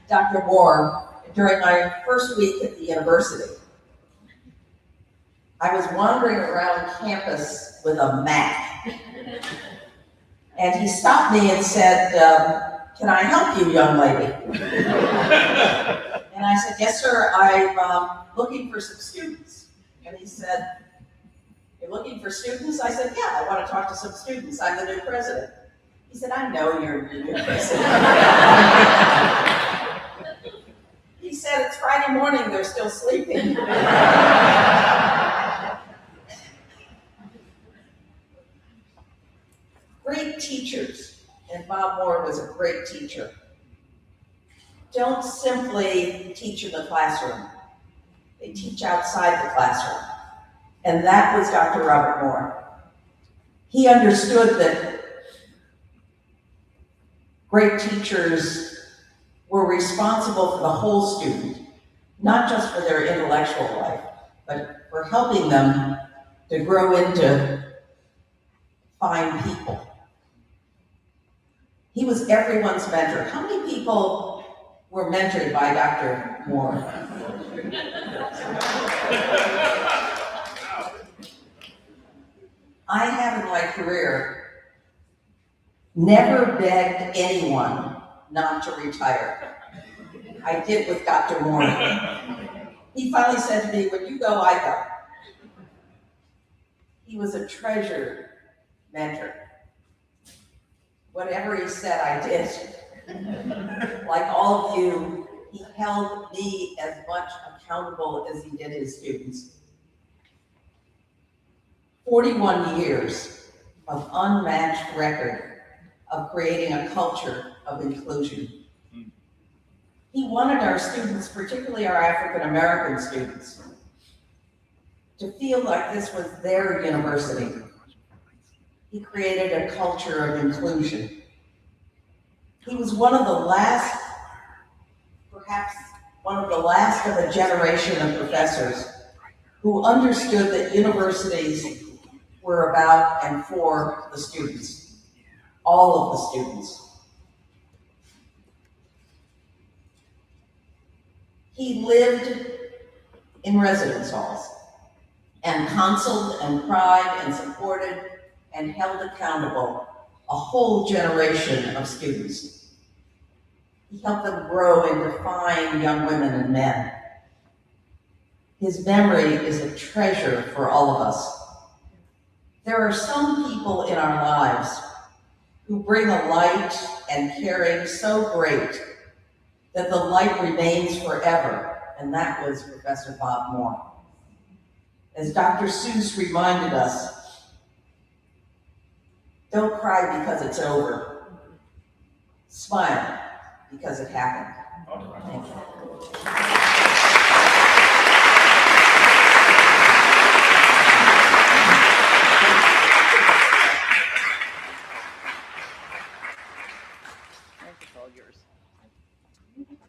Dr. Moore during my first week at the university. I was wandering around campus with a map, and he stopped me and said, can I help you, young lady? And And I said, yes, sir, I'm looking for some students. And he said, you're looking for students? I said, yeah, I want to talk to some students. I'm the new president. He said, I know you're the new president. He said, it's Friday morning, they're still sleeping. Great teachers, and Bob Moore was a great teacher, don't simply teach in the classroom. They teach outside the classroom. And that was Dr. Robert Moore. He understood that great teachers were responsible for the whole student, not just for their intellectual life, but for helping them to grow into fine people. He was everyone's mentor. How many people were mentored by Dr. Moore? I have in my career never begged anyone not to retire. I did with Dr. Moore. He finally said to me, when you go, I go. He was a treasured mentor. Whatever he said, I did. Like all of you, he held me as much accountable as he did his students. 41 years of unmatched record of creating a culture of inclusion. He wanted our students, particularly our African American students, to feel like this was their university. He created a culture of inclusion. He was one of the last, perhaps one of the last of a generation of professors who understood that universities were about and for the students, all of the students. He lived in residence halls and counseled and cried and supported and held accountable a whole generation of students. He helped them grow into fine young women and men. His memory is a treasure for all of us. There are some people in our lives who bring a light and caring so great that the light remains forever, and that was Professor Bob Moore. As Dr. Seuss reminded us, don't cry because it's over. Smile because it happened. Thank you.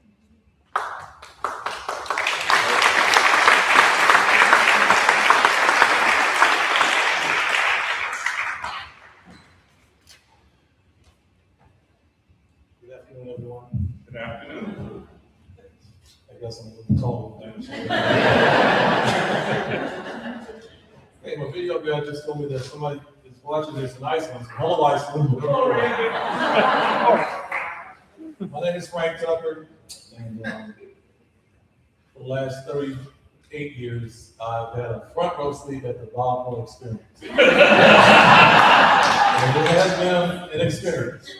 Good afternoon, everyone. Good afternoon. I guess I'm a little cold. Hey, my video guy just told me that somebody is watching this in Iceland. Hello, Iceland. My name is Frank Tucker, and for the last 38 years, I've had a front row seat at the Bob Moore experience. And it has been an experience.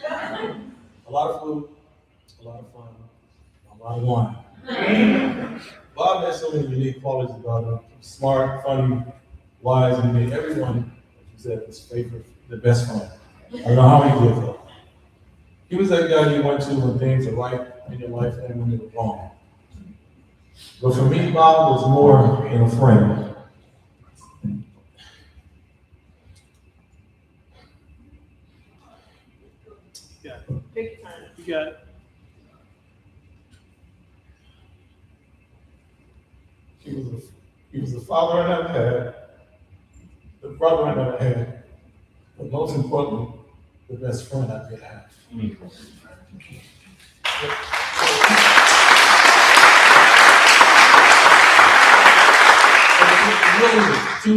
A lot of food, a lot of fun, a lot of wine. Bob has so many unique qualities about him. Smart, funny, wise, and made everyone, like you said, his favorite, the best friend. I don't know how he did that. He was that guy you went to when things are right in your life and when they were wrong. But for me, Bob was more than a friend. Yeah, take your time. You got it. He was the father I never had, the brother I never had, but most importantly, the best friend I could have. Really, two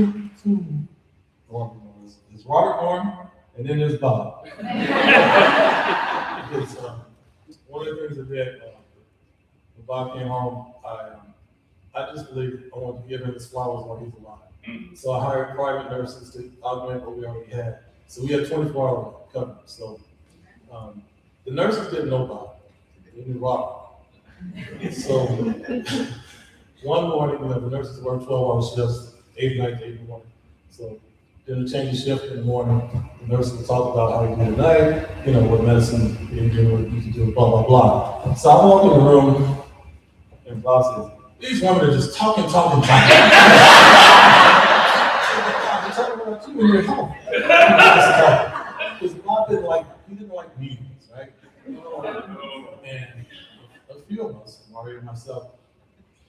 Robert Moores. There's Robert Moore, and then there's Bob. Because one of the things that Bob came home, I just believed I wanted to give him his flowers while he's alive. So I hired private nurses to augment what we already had. So we had 24-hour coverage. So the nurses didn't know Bob. They knew Bob. So one morning, the nurses worked 12-hour shifts, 8 nights, 8 in the morning. So then the change of shift in the morning, the nurses would talk about how you do at night, what medicine you can do, what you can do, blah, blah, blah. So I walked in the room, and Bob says, these women are just talking. I'm talking about you in your home. Because Bob didn't like meetings, right? And a few of us, Mario and myself,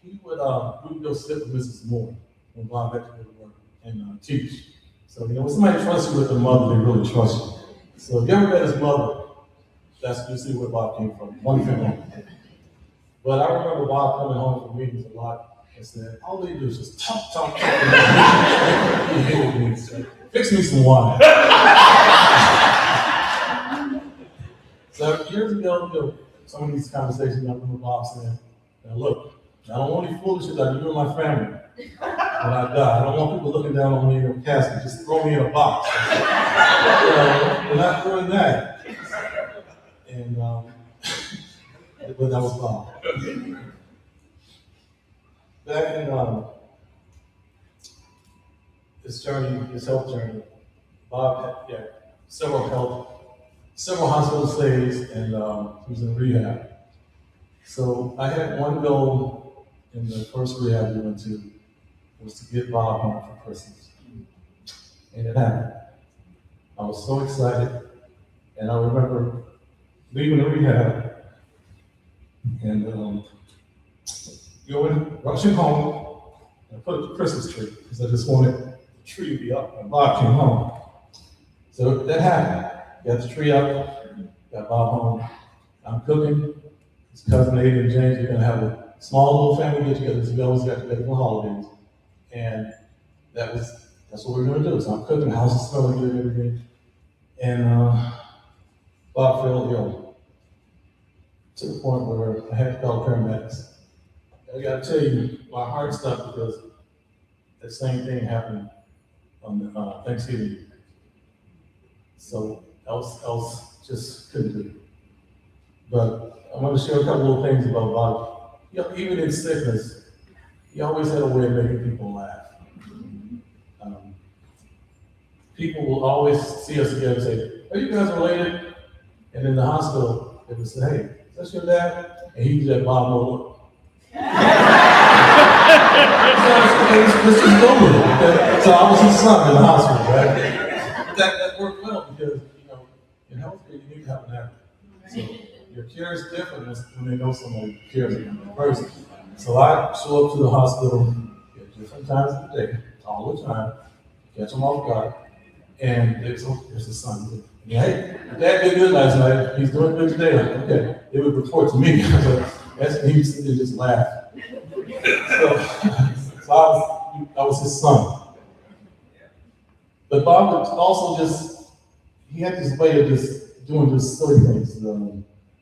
we would go sit with Mrs. Moore when Bob had to go to work and teach. So, when somebody trusts you with their mother, they really trust you. So if you ever met his mother, that's usually where Bob came from, one family. But I remember Bob coming home from meetings a lot and said, all they do is just talk. He hated me. So, fix me some wine. So years ago, some of these conversations, I remember Bob saying, now look, I don't want any foolishness like you and my family when I die. I don't want people looking down on me in a casket, just throw me in a box. We're not doing that. And, but that was Bob. Back in his health journey, Bob had several hospital stays, and he was in rehab. So I had one goal in the first rehab we went to, was to get Bob home for Christmas. And it happened. I was so excited, and I remember leaving the rehab and rushing home and put up the Christmas tree because I just wanted the tree to be up when Bob came home. So that happened. Got the tree up, got Bob home. I'm cooking. His cousin Aiden and James are gonna have a small little family get together. So we always got together for holidays, and that's what we're gonna do. So I'm cooking, the house is smelling good and everything, and Bob fell ill to the point where I had to call paramedics. I gotta tell you, my heart stopped because the same thing happened on Thanksgiving. So I was just couldn't do it. But I want to share a couple of things about Bob. Even in sickness, he always had a way of making people laugh. People will always see us again and say, are you guys related? And in the hospital, they would say, hey, is that your dad? And he used that Bob no look. So I was his son in the hospital, right? That worked well because, in healthcare, you need to have an advocate. So your care is different when they know somebody cares about that person. So I show up to the hospital at different times of the day, all the time, catch them off guard, and it's his son. Hey, Dad did good last night. He's doing good today. Like, okay, they would report to me. He used to just laugh. So I was his son. But Bob was also he had this way of just doing just silly things,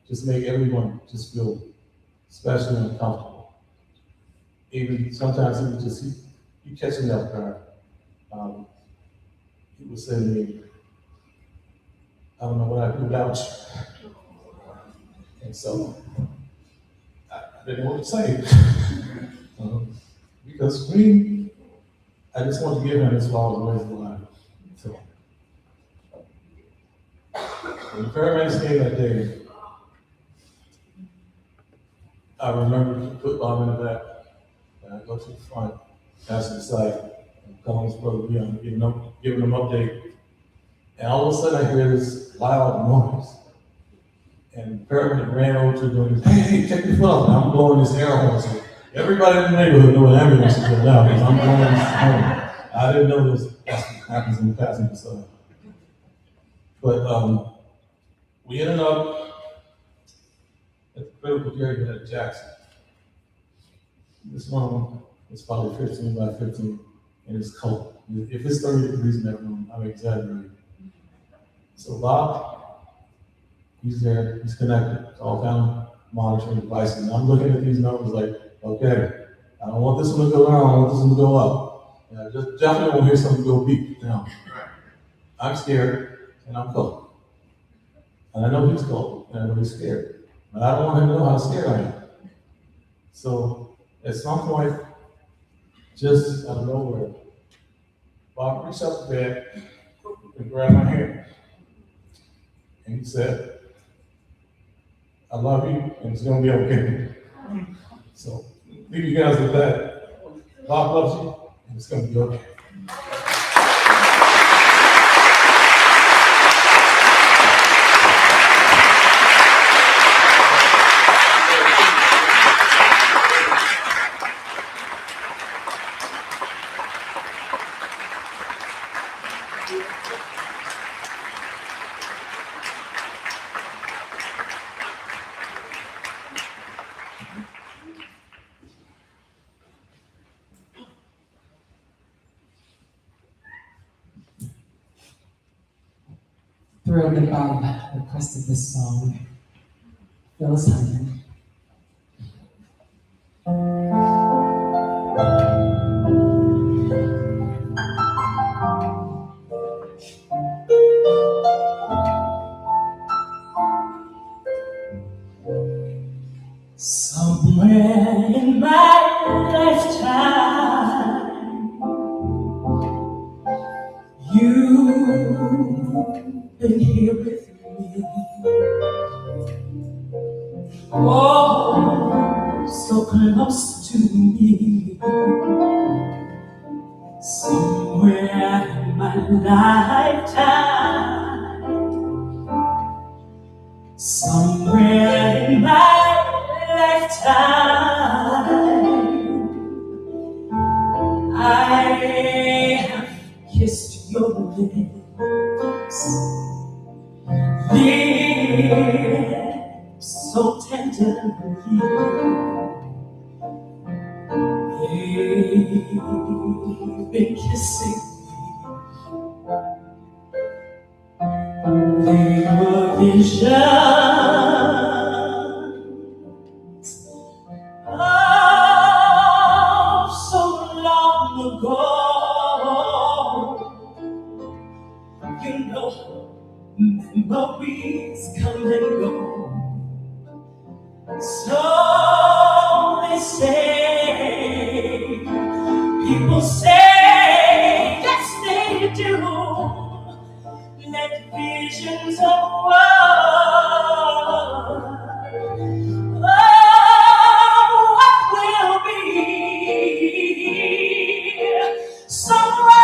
just make everyone just feel special and comfortable. Even sometimes he would he catch me off guard. He would say to me, I don't know what I'd do without you. And so I didn't know what to say. Because me, I just wanted to give him his flowers the rest of the life. So when the paramedics came that day, I remember he put Bob in the back, and I go to the front, pass the side, and call his brother Leon, giving him an update. And all of a sudden I hear this loud noise. And the paramedic ran over to doing this, hey, take your foot off. And I'm blowing this air horn. So everybody in the neighborhood knew an ambulance was going down because I'm blowing this horn. I didn't know this happens in the passenger side. But we ended up at the critical care unit at Jackson. This room is probably 15 by 15, and it's cold. If it's 30 degrees in that room, I'm exaggerating. So Bob, he's there, he's connected, it's all family. monitoring devices. And I'm looking at these numbers like, okay, I don't want this one to go down, I don't want this one to go up. And I just definitely won't hear something go beep. Now, I'm scared and I'm cold. And I know he's cold and I know he's scared. But I don't want him to know how scared I am. So at some point, just out of nowhere, Bob reached up the bed and grabbed my hand. And he said, I love you and it's gonna be okay. So leave you guys with that. Bob loves you and it's gonna be okay. Thrilled that Bob requested this song. Phyllis Hyman. Somewhere in my lifetime, you've been here with me. Oh, so close to me. Somewhere in my lifetime, somewhere in my lifetime, I have kissed your lips, lips so tenderly. They've been kissing me. They were visions of so long ago. You know, memories come and go. So they say, people say, yes they do. Let visions of war, what will be? Somewhere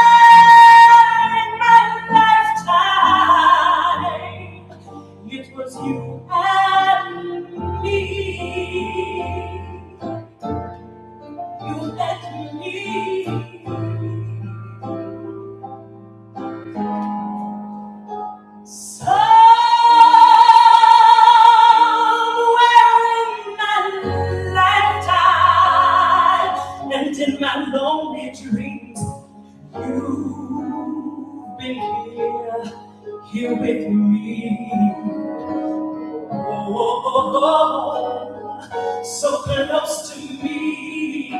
in my lifetime, it was you and me. You and me. Somewhere in my lifetime and in my lonely dreams, you've been here with me. Oh, so close to me.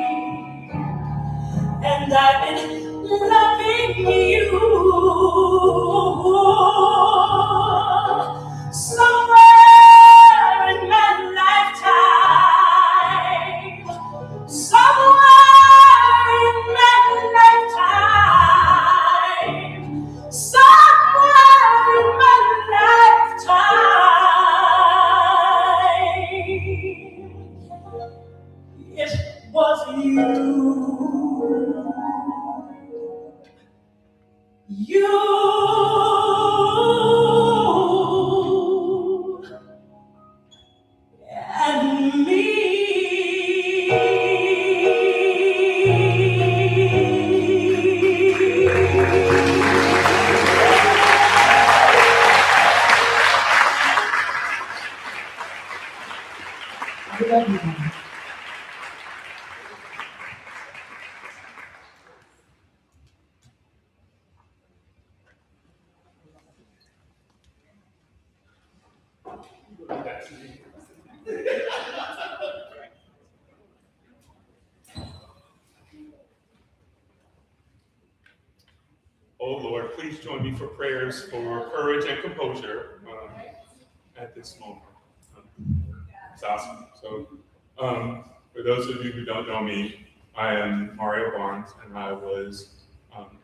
And I've been loving you. Somewhere in my lifetime, somewhere in my lifetime, somewhere in my lifetime, it was you. You and me. I love you, Bob. Oh Lord, please join me for prayers for courage and composure at this moment. It's awesome. So, for those of you who don't know me, I am Mario Barnes, and I was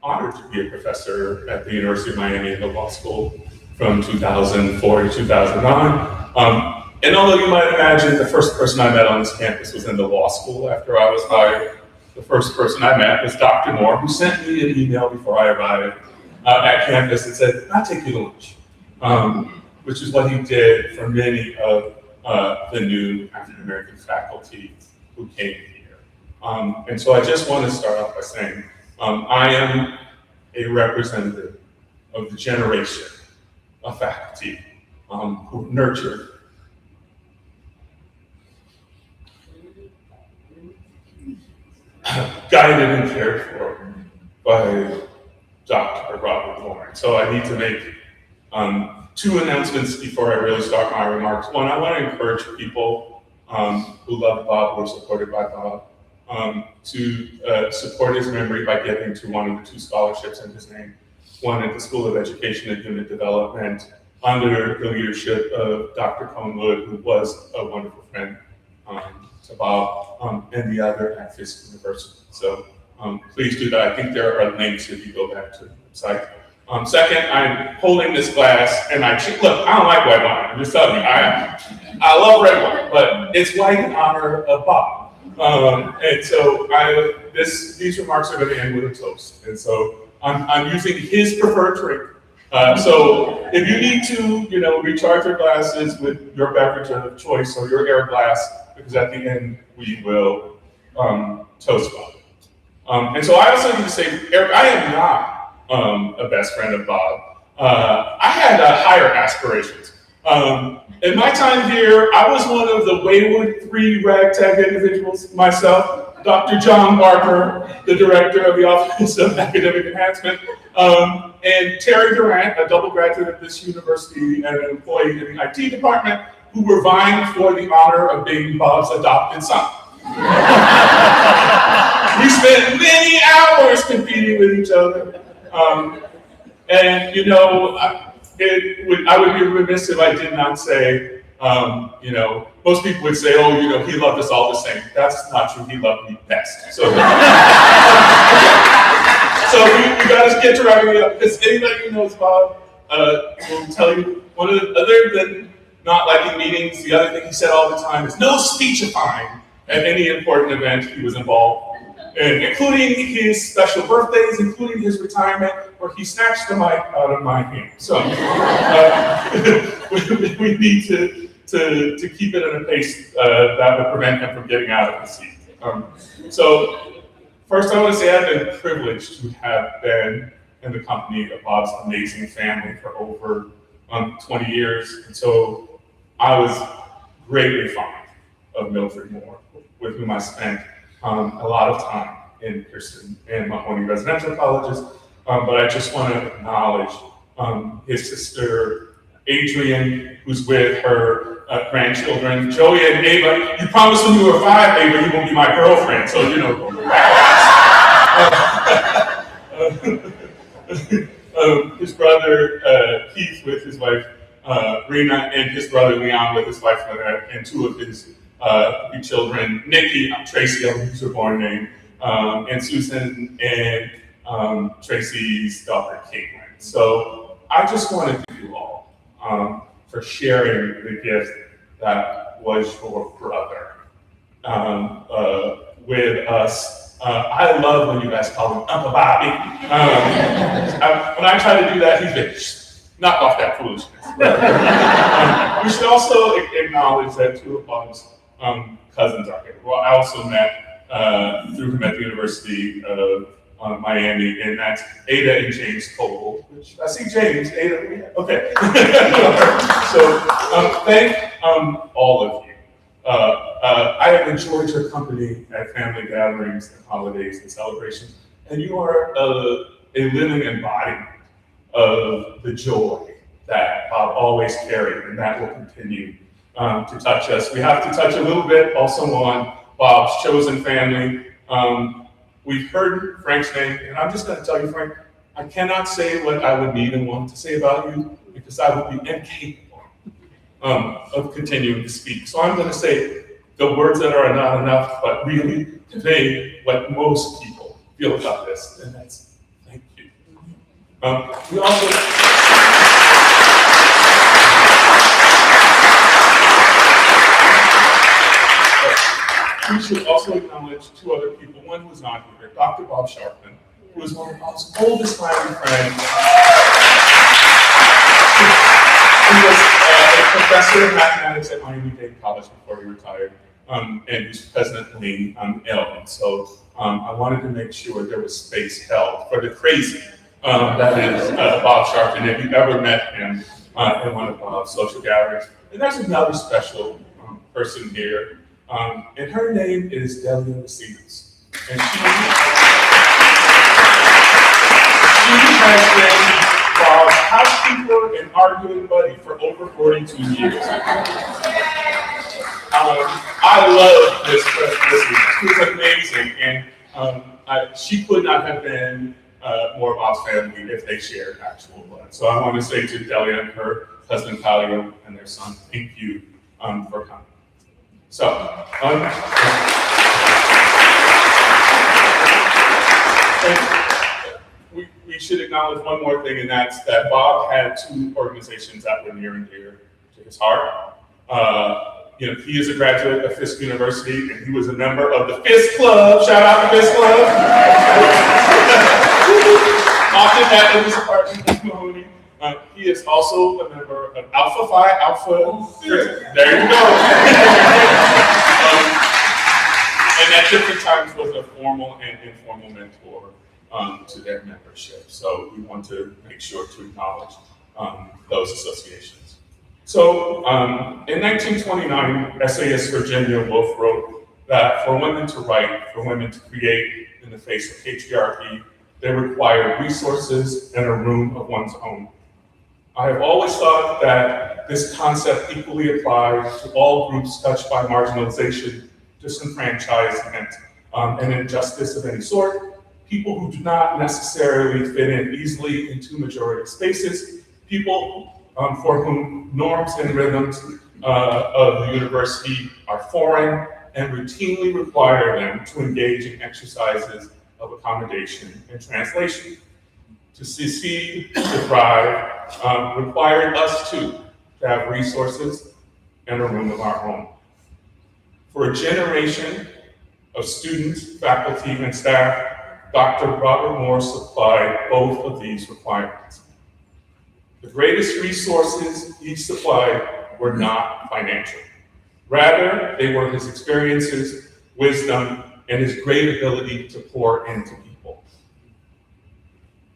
honored to be a professor at the University of Miami in the law school from 2004 to 2009. And although you might imagine the first person I met on this campus was in the law school after I was hired, the first person I met was Dr. Moore, who sent me an email before I arrived at campus and said, "I'll take you to lunch," which is what he did for many of the new African American faculty who came here. And so I just want to start off by saying, I am a representative of the generation of faculty who nurtured guided and cared for by Dr. Robert Warren. So I need to make two announcements before I really start my remarks. One, I want to encourage people who love Bob, who are supported by Bob, to support his memory by giving to one of the two scholarships in his name. One at the School of Education and Human Development under the leadership of Dr. Conewood, who was a wonderful friend to Bob, and the other at Fisk University. So please do that. I think there are links if you go back to the website. Second, I'm holding this glass, and look, I don't like white wine. I'm just telling you, I love red wine, but it's white in honor of Bob. And so these remarks are going to end with a toast. And so I'm using his preferred drink. So if you need to, recharge your glasses with your beverage of choice or your air glass, because at the end we will toast Bob. And so I also need to say, Eric, I am not a best friend of Bob. I had higher aspirations. In my time here, I was one of the wayward three ragtag individuals myself. Dr. John Barker, the director of the Office of Academic Enhancement, and Terry Durant, a double graduate of this university and an employee in the IT department, who were vying for the honor of being Bob's adopted son. We spent many hours competing with each other. And I would be remiss if I did not say, most people would say, oh, he loved us all the same. That's not true. He loved me best. So, so we got to get to wrapping it up, because anybody who knows Bob will tell you, other than not liking meetings, the other thing he said all the time is no speechifying at any important event he was involved in, including his special birthdays, including his retirement, where he snatched the mic out of my hand. So we need to keep it at a pace that would prevent him from getting out of the seat. So first I want to say I've been privileged to have been in the company of Bob's amazing family for over 20 years. And so I was greatly fond of Mildred Moore, with whom I spent a lot of time in Pearson and Mahoney residential colleges. But I just want to acknowledge his sister, Adrian, who's with her grandchildren, Joey and Ava. You promised when you were 5, Ava, you won't be my girlfriend, so his brother, Keith, with his wife, Rena, and his brother, Leon, with his wife, and two of his 3 children, Nikki, Tracy, I'll use her born name, and Susan, and Tracy's daughter, Caitlin. So I just want to thank you all for sharing the gift that was your brother with us. I love when you guys call him Uncle Bobby. When I try to do that, he's like, knock off that foolishness. We should also acknowledge that 2 of Bob's cousins are here. Well, I also met through him at the University of Miami, and that's Ada and James Cole, which I see James, Ada, okay. So thank all of you. I have enjoyed your company at family gatherings and holidays and celebrations, and you are a living embodiment of the joy that Bob always carried, and that will continue to touch us. We have to touch a little bit also on Bob's chosen family. We've heard Frank's name, and I'm just going to tell you, Frank, I cannot say what I would need and want to say about you because I would be incapable of continuing to speak. So I'm going to say the words that are not enough, but really convey what most people feel about this, and that's thank you. We also we should also acknowledge two other people. One who's not here, Dr. Bob Sharpton, who is one of Bob's oldest family friends. He was a professor of mathematics at Miami-Dade College before he retired, and he's presently ill. And so I wanted to make sure there was space held for the crazy that is Bob Sharpton. If you've ever met him in one of Bob's social gatherings, and there's another special person here. And her name is Delia Macias. And she has been Bob's housekeeper and arguing buddy for over 42 years. I love this person. She's amazing. And she could not have been more Bob's family if they shared actual blood. So I want to say to Delia and her husband, Talia, and their son, thank you for coming. So, we should acknowledge one more thing, and that's that Bob had two organizations that were near and dear to his heart. He is a graduate of Fisk University, and he was a member of the Fisk Club. Shout out to Fisk Club. Often that in his apartment in Mahoney. He is also a member of Alpha Phi Alpha. There you go. And at different times was a formal and informal mentor to their membership. So we want to make sure to acknowledge those associations. So in 1929, essayist Virginia Woolf wrote that for women to write, for women to create in the face of patriarchy, they require resources and a room of one's own. I have always thought that this concept equally applies to all groups touched by marginalization, disenfranchisement, and injustice of any sort, people who do not necessarily fit in easily into majority spaces, people for whom norms and rhythms of the university are foreign and routinely require them to engage in exercises of accommodation and translation. To succeed, to thrive, required us to have resources and a room of our own. For a generation of students, faculty, and staff, Dr. Robert Moore supplied both of these requirements. The greatest resources he supplied were not financial. Rather, they were his experiences, wisdom, and his great ability to pour into people.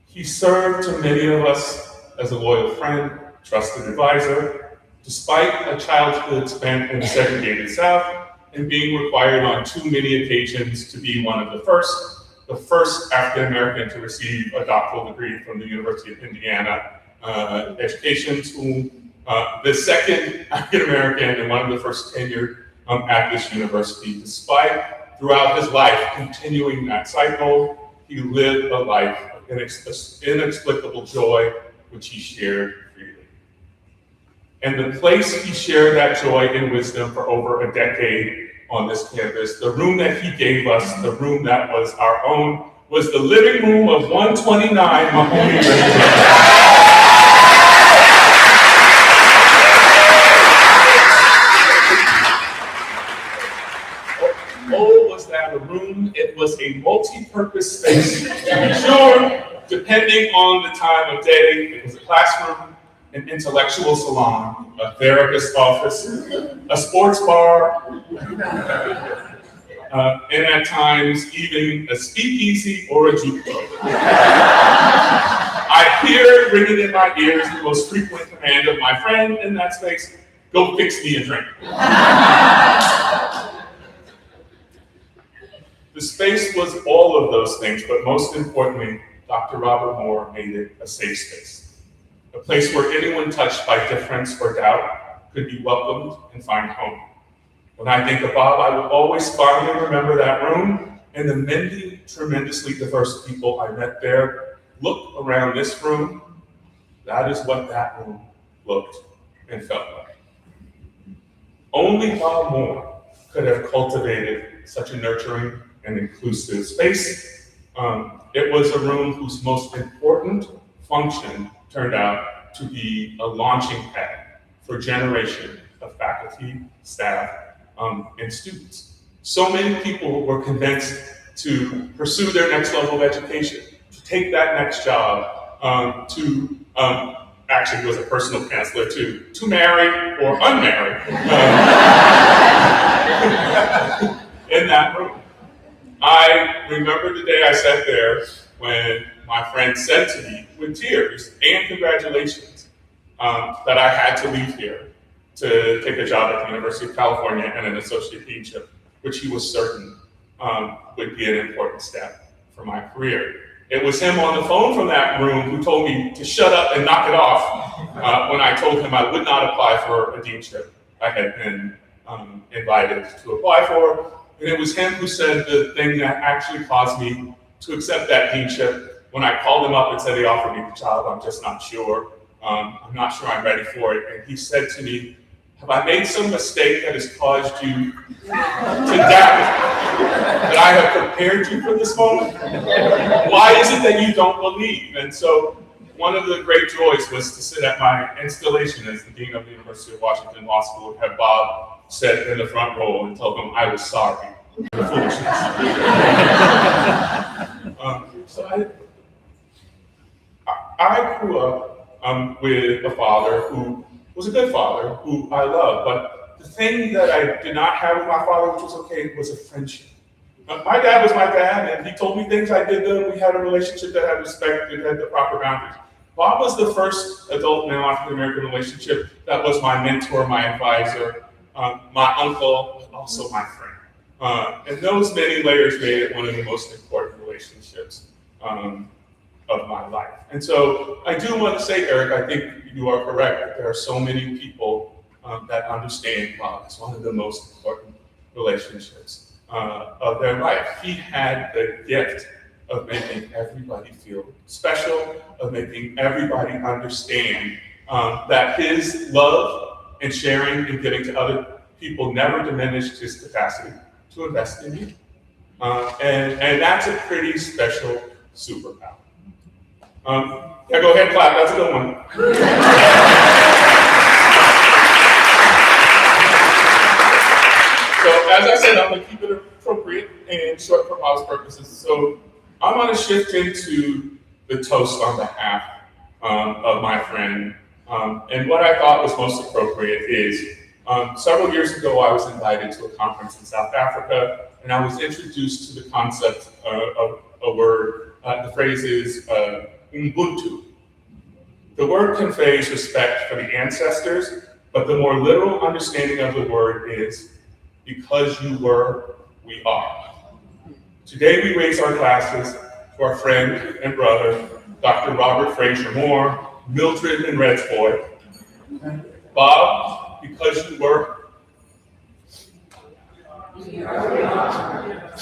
He served to many of us as a loyal friend, trusted advisor, despite a childhood spent in the segregated South and being required on too many occasions to be one of the first African-American to receive a doctoral degree from the University of Indiana Education School, the second African-American and one of the first tenured at this university. Despite, throughout his life, continuing that cycle, he lived a life of inexplicable joy, which he shared freely. And the place he shared that joy and wisdom for over a decade on this campus, the room that he gave us, the room that was our own, was the living room of 129 Mahoney Road. A room, it was a multi-purpose space, to be sure, depending on the time of day. It was a classroom, an intellectual salon, a therapist's office, a sports bar, and at times even a speakeasy or a jukebox. I hear ringing in my ears the most frequent command of my friend in that space: go fix me a drink. The space was all of those things, but most importantly, Dr. Robert Moore made it a safe space. A place where anyone touched by difference or doubt could be welcomed and find home. When I think of Bob, I will always fondly remember that room and the many tremendously diverse people I met there, look around this room, that is what that room looked and felt like. Only Bob Moore could have cultivated such a nurturing and inclusive space. It was a room whose most important function turned out to be a launching pad for a generation of faculty, staff, and students. So many people were convinced to pursue their next level of education, to take that next job, actually he was a personal counselor to marry or unmarry in that room. I remember the day I sat there when my friend said to me with tears and congratulations that I had to leave here to take a job at the University of California and an associate deanship, which he was certain would be an important step for my career. It was him on the phone from that room who told me to shut up and knock it off when I told him I would not apply for a deanship I had been invited to apply for. And it was him who said the thing that actually caused me to accept that deanship. When I called him up and said they offered me the job, I'm just not sure. I'm not sure I'm ready for it. And he said to me, have I made some mistake that has caused you to doubt that I have prepared you for this moment? Why is it that you don't believe? And so one of the great joys was to sit at my installation as the Dean of the University of Washington Law School and have Bob sit in the front row and tell him I was sorry for the foolishness. So I grew up with a father who was a good father, who I love, but the thing that I did not have with my father, which was okay, was a friendship. My dad was my dad, and he told me things I did that we had a relationship that had respect and had the proper boundaries. Bob was the first adult male African-American relationship that was my mentor, my advisor, my uncle, and also my friend. And those many layers made it one of the most important relationships of my life. And so I do want to say, Eric, I think you are correct that there are so many people that understand Bob as one of the most important relationships of their life. He had the gift of making everybody feel special, of making everybody understand that his love and sharing and giving to other people never diminished his capacity to invest in you. And that's a pretty special superpower. Yeah, go ahead, clap. That's a good one. So, as I said, I'm going to keep it appropriate and short for Bob's purposes. So, I'm going to shift into the toast on behalf of my friend. And what I thought was most appropriate is several years ago, I was invited to a conference in South Africa, and I was introduced to the concept of a word. The phrase is Ubuntu. The word conveys respect for the ancestors, but the more literal understanding of the word is because you were, we are. Today we raise our glasses to our friend and brother, Dr. Robert Frazier Moore, Mildred and Red's boy. Bob, because you were, we are.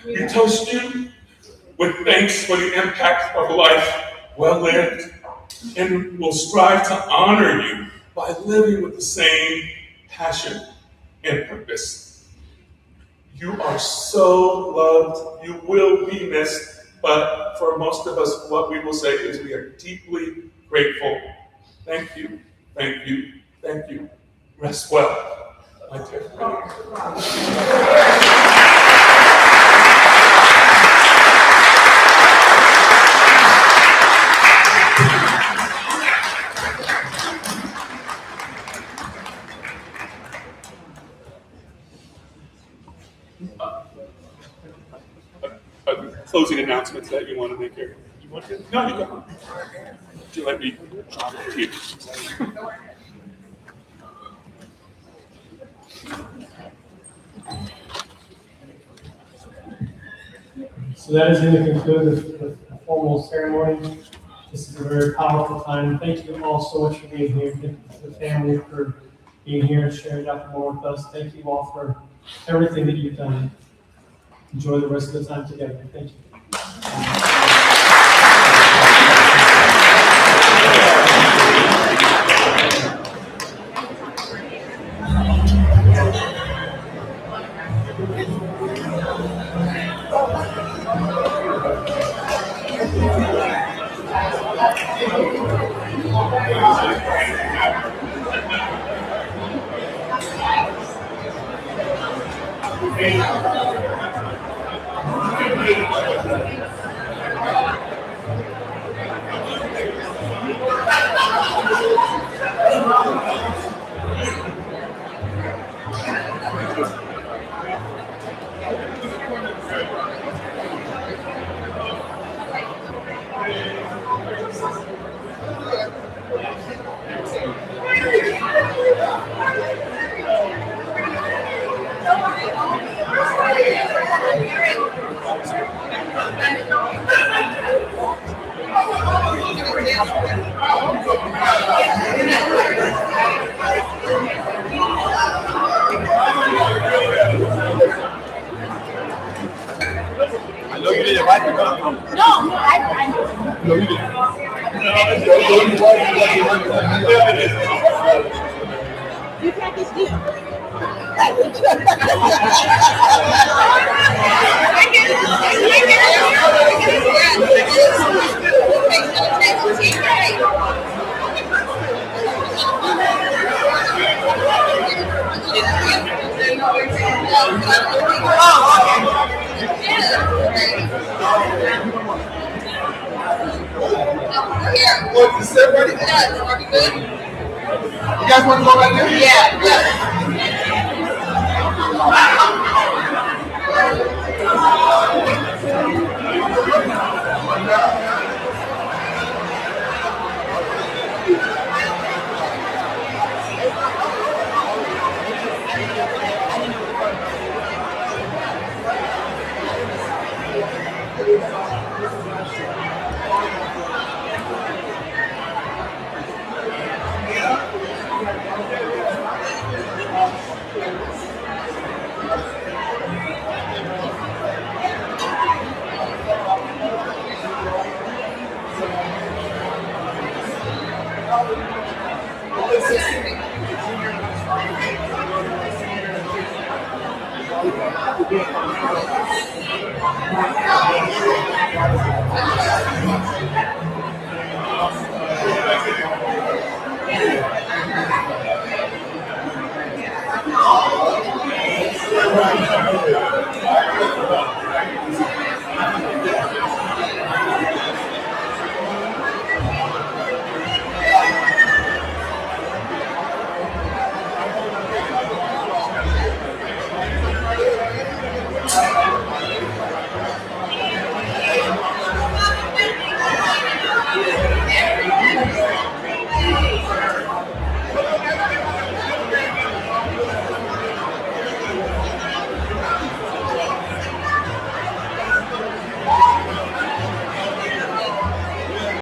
We toast you with thanks for the impact of a life well lived, and will strive to honor you by living with the same passion and purpose. You are so loved, you will be missed, but for most of us, what we will say is we are deeply grateful. Thank you, thank you, thank you. Rest well, my dear friend. Closing announcements that you want to make here? You want to? No, you go. Would you let me drop it to you? So that is going to conclude the formal ceremony. This is a very powerful time. Thank you all so much for being here. Thank you to the family for being here and sharing Dr. Moore with us. Thank you all for everything that you've done. Enjoy the rest of the time together. Thank you. I know you didn't invite me. No, I No, you didn't. you can't just do What, is everybody? Yeah, are we good? You guys want to go right there? Yeah. it.